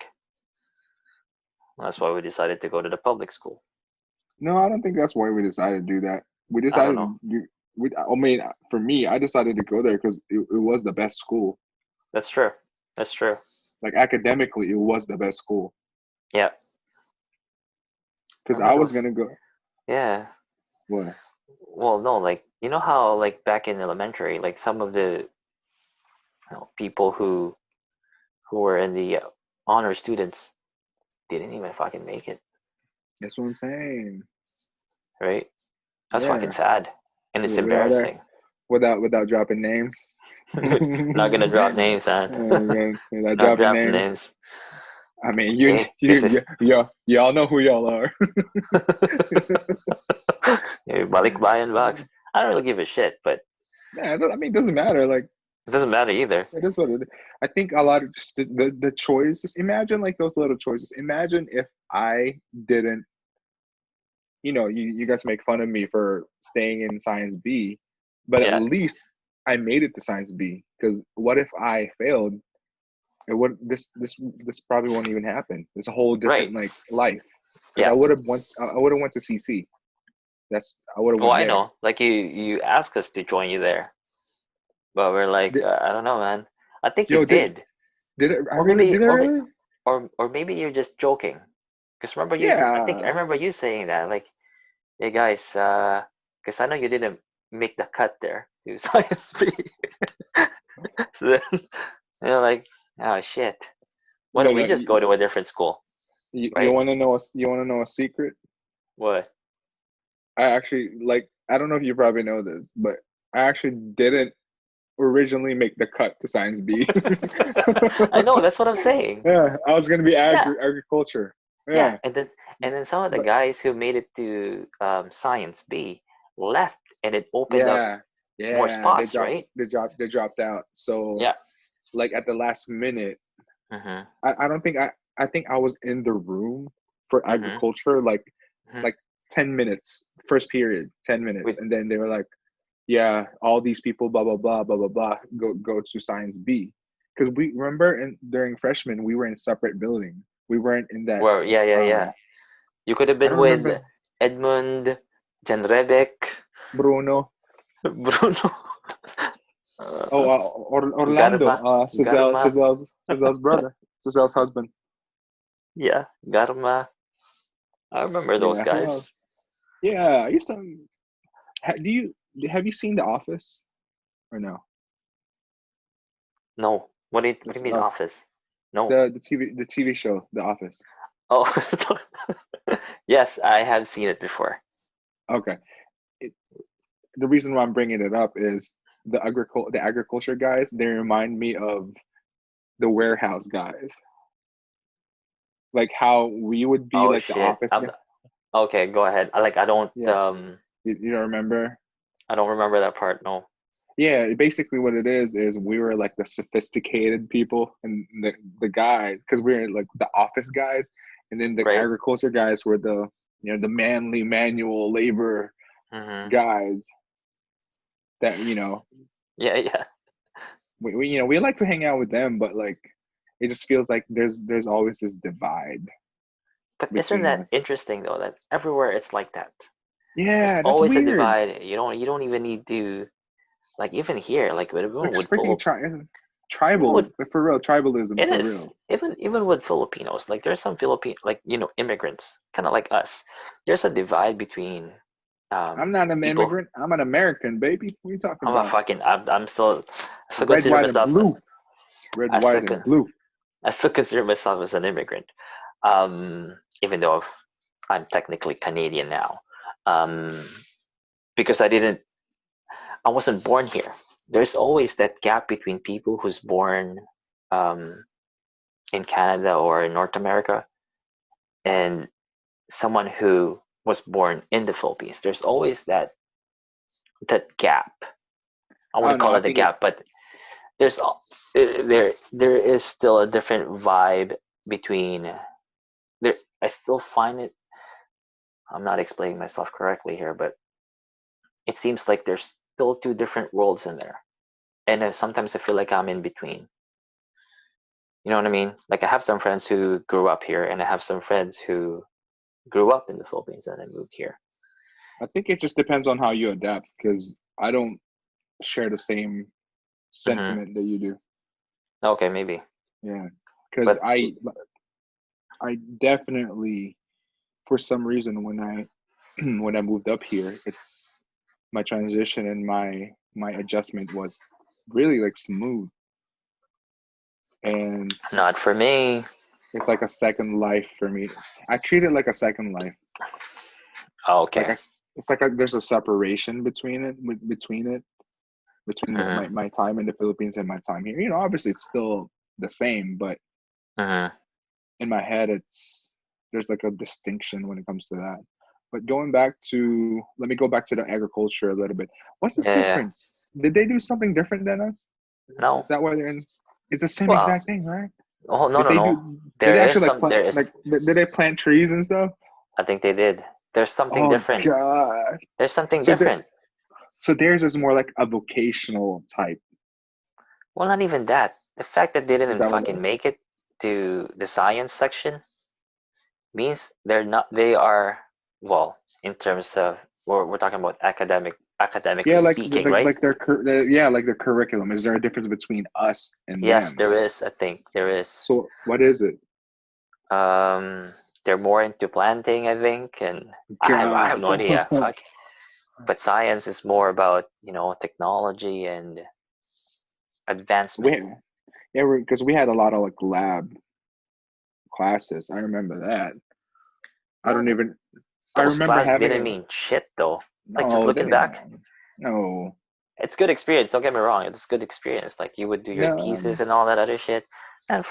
That's why we decided to go to the public school. no, I don't think that's why we decided to do that. We I don't decided know. to do. I mean, for me, I decided to go there because it was the best school. That's true. That's true. Like academically, it was the best school. Yeah. I Because I remember was those. gonna go. Yeah. What? Well, no, like you know how like back in elementary, like some of the people who were in the honor students didn't even fucking make it, That's what I'm saying. right? That's fucking Yeah. sad, and it's Without that, embarrassing. without dropping names. Not gonna drop names, man. Okay, without Not dropping dropping names. names. I mean, Okay, this is y'all know who y'all are. Balikbayan Box. I don't really give a shit, but Yeah, I mean, it doesn't matter. Like, it doesn't matter either. it is what it is. I think a lot of just the choices. Imagine like those little choices. Imagine if I didn't, you guys make fun of me for staying in Science B, but at Yeah, least I made it to Science B. Because what if I failed? It would this probably won't even happen. It's a whole right. different like life. Because Yeah. I would have went to CC. I would have Oh, went I there. know. Like you asked us to join you there, but we're like, Did, I don't know, man. I think you yo, did, did it? I or really maybe, did. I really? or maybe you're just joking. Because remember I think I Yeah. remember you saying that, like, hey guys, because I know you didn't make the cut there to science B. So then like, oh shit, why No, don't we no. just go to a different school, You right? want to know? You want to know a secret? What? I actually like. I don't know if you probably know this, but I actually didn't originally make the cut to Science B. I know, that's what I'm saying. Yeah, I was gonna be Yeah, agriculture. yeah, Yeah, and then some of the but guys who made it to Science B left, and it opened up yeah, more yeah, spots, right? they dropped out. So Yeah. like at the last minute, Mhm. I don't think I think I was in the room for Mhm. agriculture Mhm. like 10 minutes, first period, 10 minutes, With and then they were like, yeah, all these people, blah blah blah blah blah blah, go to Science B, because we remember during freshman we were in separate building. We weren't in that. Well, yeah, yeah, Uh, yeah. You could have I been don't with remember Edmund, Jan Rebek, Bruno. Bruno, Oh, Orlando, Garma, Garma. Giselle's brother, Giselle's husband. Yeah, Garma. I remember those Yeah, who guys. else? Yeah, I used to. Do you have you seen The Office or no? No, what do It's you mean Office? No. the TV show The Office. Oh, yes, I have seen it before. Okay, it, the reason why I'm bringing it up is the agriculture guys. They remind me of the warehouse guys, like how we would be Oh like the shit. office guy. Okay, go ahead. I don't Yeah, you don't remember? I don't remember that part. No. Yeah, basically what it is we were like the sophisticated people, and the guys, because we were like the office guys, and then the Right? agriculture guys were the manly manual labor Mhm. guys that Yeah, yeah. we like to hang out with them, but like it just feels like there's always this divide But isn't between that us. interesting though that everywhere it's like that. There's Yeah, that's always a weird. divide. You don't even need to, like, even here, like It's everyone like with freaking even tribal, with like for real, tribalism it for is real. even with Filipinos, like there's some Philippine, like, immigrants, kind of like us. There's a divide between I'm not an people. immigrant. I'm an American, baby. What are you talking I'm a about? fucking I'm still I still Red, consider white, and myself blue. Red, I still white, and con- blue. I still consider myself as an immigrant, even though I'm technically Canadian now, um, because I wasn't born here. There's always that gap between people who's born um, in Canada or in North America and someone who was born in the Philippines. There's always that gap. I I don't wouldn't know. call I it a think it. gap, but there's there is still a different vibe between there. I still find I'm not explaining myself correctly here, but it seems like there's still two different worlds in there, and sometimes I feel like I'm in between. You know what I mean? Like I have some friends who grew up here, and I have some friends who grew up in the Philippines and then moved here. I think it just depends on how you adapt because I don't share the same Hmm. sentiment that you do. Okay, maybe, Yeah, because but I definitely for some reason when I when I moved up here, it's my transition and my adjustment was really like smooth, and not for me. it's like a second life for me. I treat it like a second life. Like Okay. it's like there's a separation between between Hmm. my time in the Philippines and my time here. You know, obviously it's still the same, but Hmm. in my head it's there's like a distinction when it comes to that. But going back to let me go back to the agriculture a little bit. What's the Yeah, yeah. difference? Did they do something different than us? No. Is that why they're in? It's the same Well, exact thing, right? oh no, Did no, they no. do? Did they There is actually like some. plant? There is. Like did they plant trees and stuff? I think they did. There's something Oh different. God! There's something So different. so theirs is more like a vocational type. Well, not even that. The fact that they Is didn't that what it fucking is? make it to the science section means they're not. They are well in terms of we're talking about Yeah, academically speaking, right? yeah, like their curriculum. Is there a difference between us and Yes, them? there is. I think there is. So what is it? Um, they're more into planting, I think, and I have God, no so idea. Fuck. But science is more about technology and advancement. we yeah, because we had a lot of like lab classes. I remember that. I Yeah, don't but even. I those remember class having didn't it. mean shit though. Like just No, they looking didn't. back, No, it's good experience. Don't get me wrong, it's good experience. Like you would do your no. thesis and all that other shit, and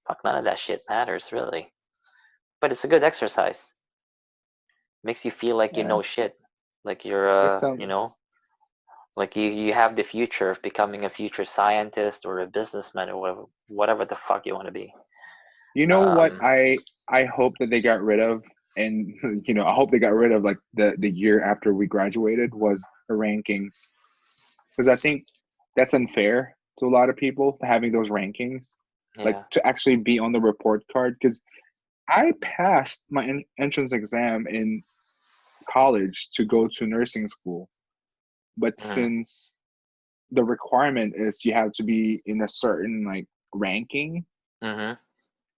fuck, none of that shit matters really. But it's a good exercise. Makes you feel like you Yeah, know shit, like you're it sounds. like you have the future of becoming a future scientist or a businessman or whatever the fuck you want to be. You know what? Um, I hope that they got rid of, and I hope they got rid of like the year after we graduated was the rankings because I think that's unfair to a lot of people having those rankings, like yeah. to actually be on the report card. Because I passed my entrance exam in college to go to nursing school, but Hmm. since the requirement is you have to be in a certain like ranking, Hmm.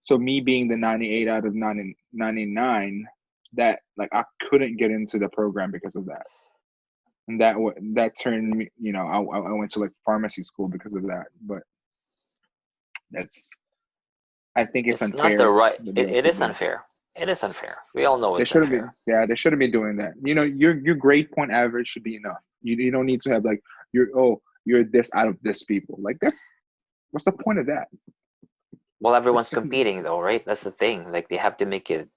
so me being the 98 out of 99, that like I couldn't get into the program because of that. And that turned me, I went to like pharmacy school because of that. But that's I think it's It's not the unfair right. that It they is did. unfair. It is unfair. We all know They it's shouldn't be. unfair. Yeah, they shouldn't be doing that. Your grade point average should be enough. You don't need to have like you're this out of this people. Like that's what's the point of that? Well, It's everyone's just competing though, right? That's the thing. Like they have to make it.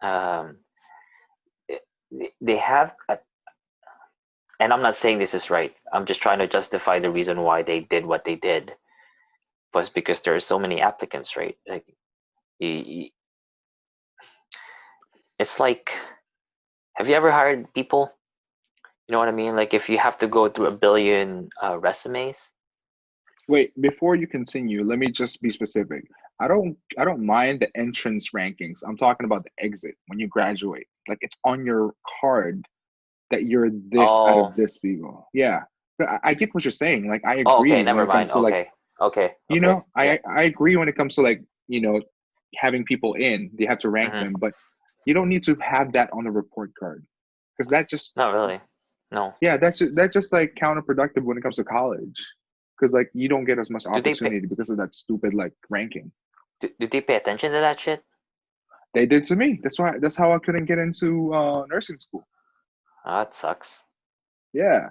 Um, they have, and I'm not saying this is right. I'm just trying to justify the reason why they did what they did was because there are so many applicants, right? Like y- it's like, have you ever hired people? You know what I mean? Like if you have to go through a billion resumes. wait, before you continue, let me just be specific. I don't mind the entrance rankings. I'm talking about the exit when you graduate. Like it's on your card that you're this out Oh, of this people. Yeah. But I get what you're saying. Like I oh, okay, agree when never it mind. comes to like, Okay, okay, okay. Yeah. I agree when it comes to like, having people in, they have to rank Hmm. them, but you don't need to have that on the report card. Because that just Not really. No. yeah, that's just like counterproductive when it comes to college. Because like you don't get as much Do they pay? opportunity because of that stupid like ranking. Do they pay attention to that shit? They did to me. That's how I couldn't get into nursing school. Oh, that sucks. Yeah.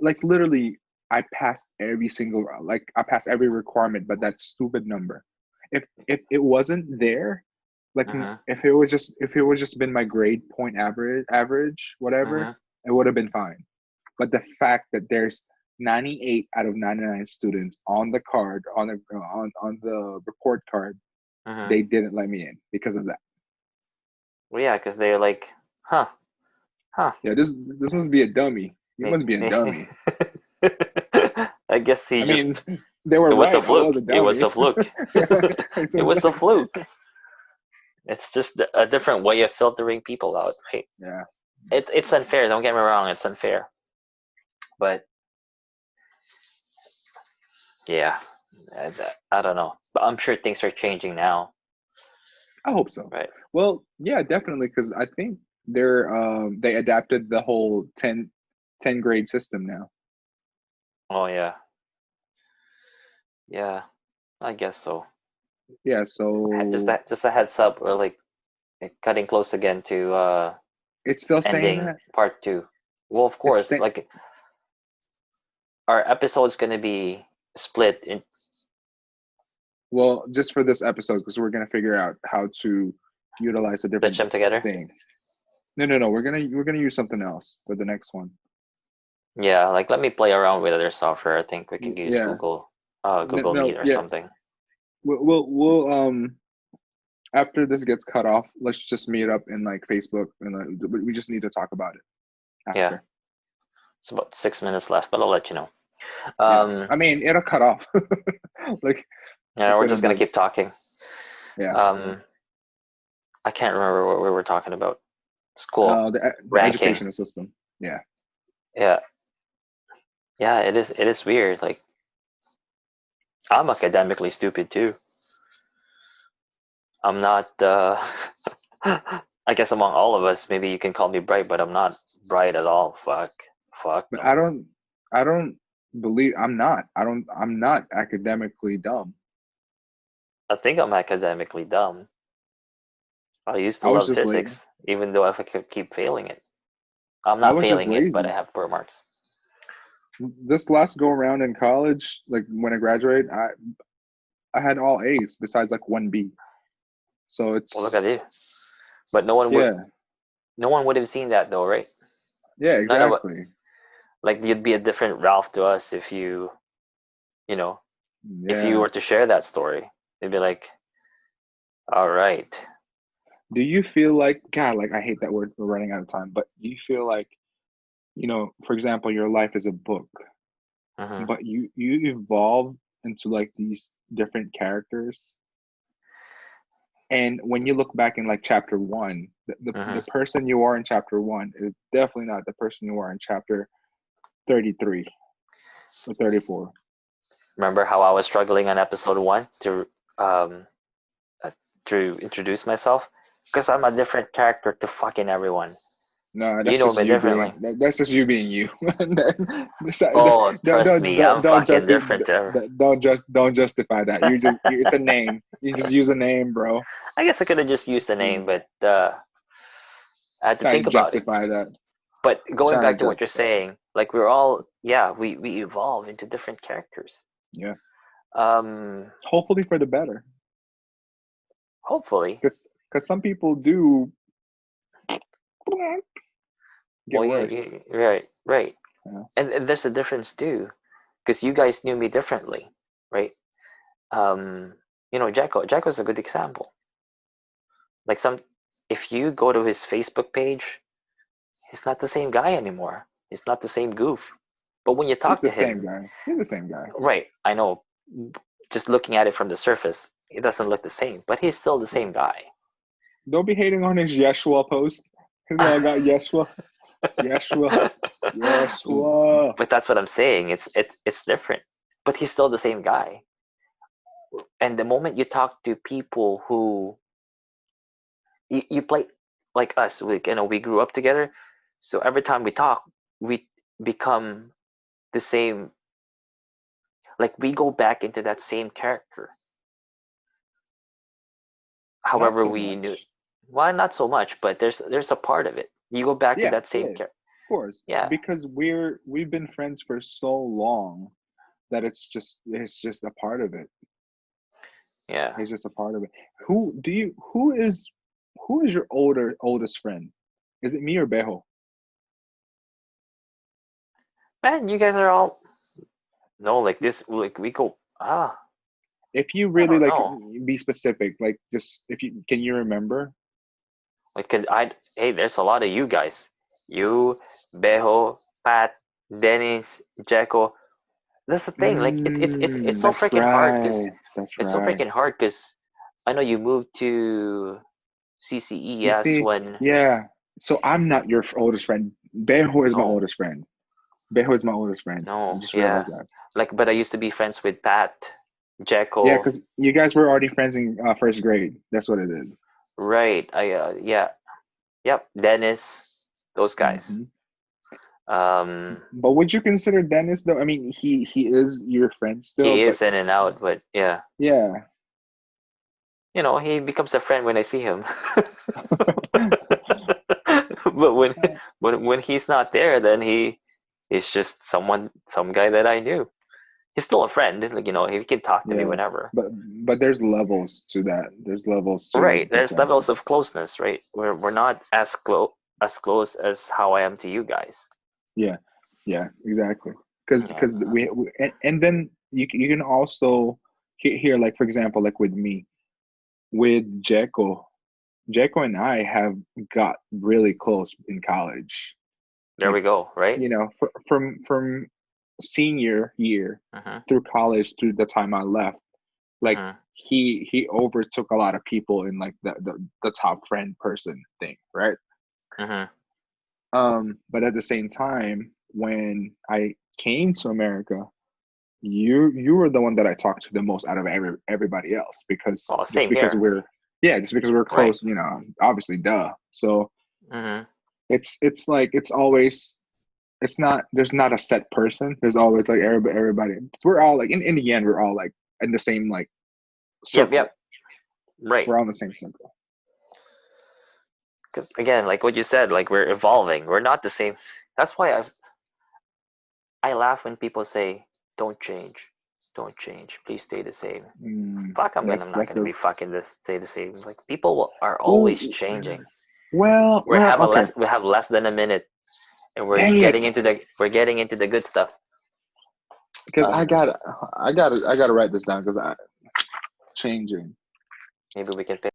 Like literally I passed every single like I passed every requirement, but that stupid number. If it wasn't there, like Hmm. if it was just been my grade point average whatever, Hmm. it would have been fine. But the fact that there's 98 out of 99 students on the card on the report card, Hmm. they didn't let me in because of that. Well, yeah, because they're like, huh, huh. Yeah, this must be a dummy. You must be a dummy. I guess he I mean, just. they It were was a right. I fluke. was a It was dummy. a fluke. It's It just was a like, fluke. It's just a different way of filtering people out, right? yeah. It's unfair. Don't get me wrong. It's unfair. But yeah, I don't know. But I'm sure things are changing now, I hope so. right? Well, yeah, definitely, because I think they adapted the whole ten grade system now. Oh yeah, yeah. I guess so. Yeah, so Just a heads up. We're like cutting close again to it's still saying ending that. part two. Well, of It's course, like our episode's gonna be split in well, just for this episode, because we're gonna figure out how to utilize a stitch different them together. thing. No. We're gonna use something else for the next one. Yeah, like let me play around with other software. I think we can use Yeah. Google No. Meet or Yeah. something. We'll after this gets cut off, let's just meet up in like Facebook, and we just need to talk about it Yeah, after. it's about 6 minutes left, but I'll let you know. Yeah. Um, I mean, it'll cut off. Like yeah, it we're could just have gonna done. keep talking. Yeah. I can't remember what we were talking about. School The ranking. educational system. Yeah. Yeah, yeah. It is weird. Like I'm academically stupid too. I'm not. I guess among all of us, maybe you can call me bright, but I'm not bright at all. Fuck But no. I don't believe I'm not academically dumb. I think I'm academically dumb. I used to I was love just late. physics, even though if I could keep failing it. I'm I not was just failing it, but I lazy. have poor marks. This last go around in college, like when I graduated, I had all A's besides like one B. So Well, look at it's you. But yeah, no one would have seen that though, right? yeah, None of exactly. like you'd be a different Ralph to us if you know, if you Yeah. were to share that story. They'd be like, all right. Do you feel like God, like I hate that word, we're running out of time, but do you feel like, for example, your life is a book, Mm-hmm, but you evolve into like these different characters. And when you look back in like chapter one, the mm-hmm. person you are in chapter one is definitely not the person you are in chapter 33 or 34. Remember how I was struggling on episode one um uh, to introduce myself? Because I'm a different character to fucking everyone. No, You that's know just me you differently. being that's just you being you. Oh, don't trust don't me, I'm don't fucking just different. don't justify that. It's a name. You just use a name, bro. I guess I could have just used the See, name, but I had to trying think to about it. justify that. But going Trying back to to what you're justify it. saying, like we're all, yeah, we evolve into different characters. Yeah. Um, Hopefully for the better, hopefully. because some people do get Well, yeah, worse. right, right. Yeah. And there's a difference too, because you guys knew me differently, right? Um, Jacko's a good example. Like if you go to his Facebook page, he's not the same guy anymore. He's not the same goof. But when you He's talk the to same him, guy. He's the same guy. right, I know, just looking at it from the surface, it doesn't look the same, but he's still the same guy. Don't be hating on his Yeshua post. His all got Yeshua, Yeshua, Yeshua. But that's what I'm saying. It's different, but he's still the same guy. And the moment you talk to people who you play like us, we grew up together, so every time we talk, we become the same. Like we go back into that same character. Not However, so we knew. much. Well, not so much, but there's a part of it. You go back to Yeah, that same yeah, of character. course. Yeah, Because we've been friends for so long that it's just a part of it. yeah. It's just a part of it. Who is your oldest friend? Is it me or Bejo? Man, you guys are all no like this. Like we go. If you I really don't like know. be specific, like just if you can you remember? Like, 'cause hey, there's a lot of you guys. You, Bejo, Pat. Dennis, Jacko. That's the thing. Like it's so That's freaking hard because right. That's it's so right. freaking hard because I know you moved to CCE. You Yes, see, when yeah. So I'm not your oldest friend. Beho is my no, oldest friend. Beho is my oldest friend. I no, just yeah. realized that. Like, but I used to be friends with Pat, Yeah, Jacko. because you guys were already friends in first grade. That's what it is. Right. Yeah. Yep. Dennis, those guys. Hmm. Um, But would you consider Dennis though? I mean, he is your friend still, he but is in and out, but yeah. yeah. He becomes a friend when I see him. But when he's not there, then he's just some guy that I knew. He's still a friend. Like, he can talk to me Yeah, whenever. but there's levels to that. There's levels to Right. the There's friendship. levels of closeness, right? We're not as close as how I am to you guys. Yeah, yeah, exactly. Because Yeah. and then you can also hear like for example like with me with Jekyll and I have got really close in college. There Like we go, right? from senior year Mhm. through college through the time I left, like Mhm. he overtook a lot of people in like the top friend person thing, right? Mhm. But at the same time, when I came to America, you were the one that I talked to the most out of everybody else because Oh, same here. just because we're Right. close, obviously, duh. So Mhm. it's like it's always it's not there's not a set person. There's always like everybody. We're all like in the end, we're all like in the same like Yep. circle. Yep. Right. We're all in the same circle. 'Cause again, like what you said, like we're evolving. We're not the same. That's why I laugh when people say, "Don't change, don't change, please stay the same." Fuck, I'm not That's gonna the be fucking stay the same. Like people are well, always changing. okay. We have less than a minute, and Dang it. we're getting into the good stuff. Because Um, I gotta write this down because I changing. maybe we can pick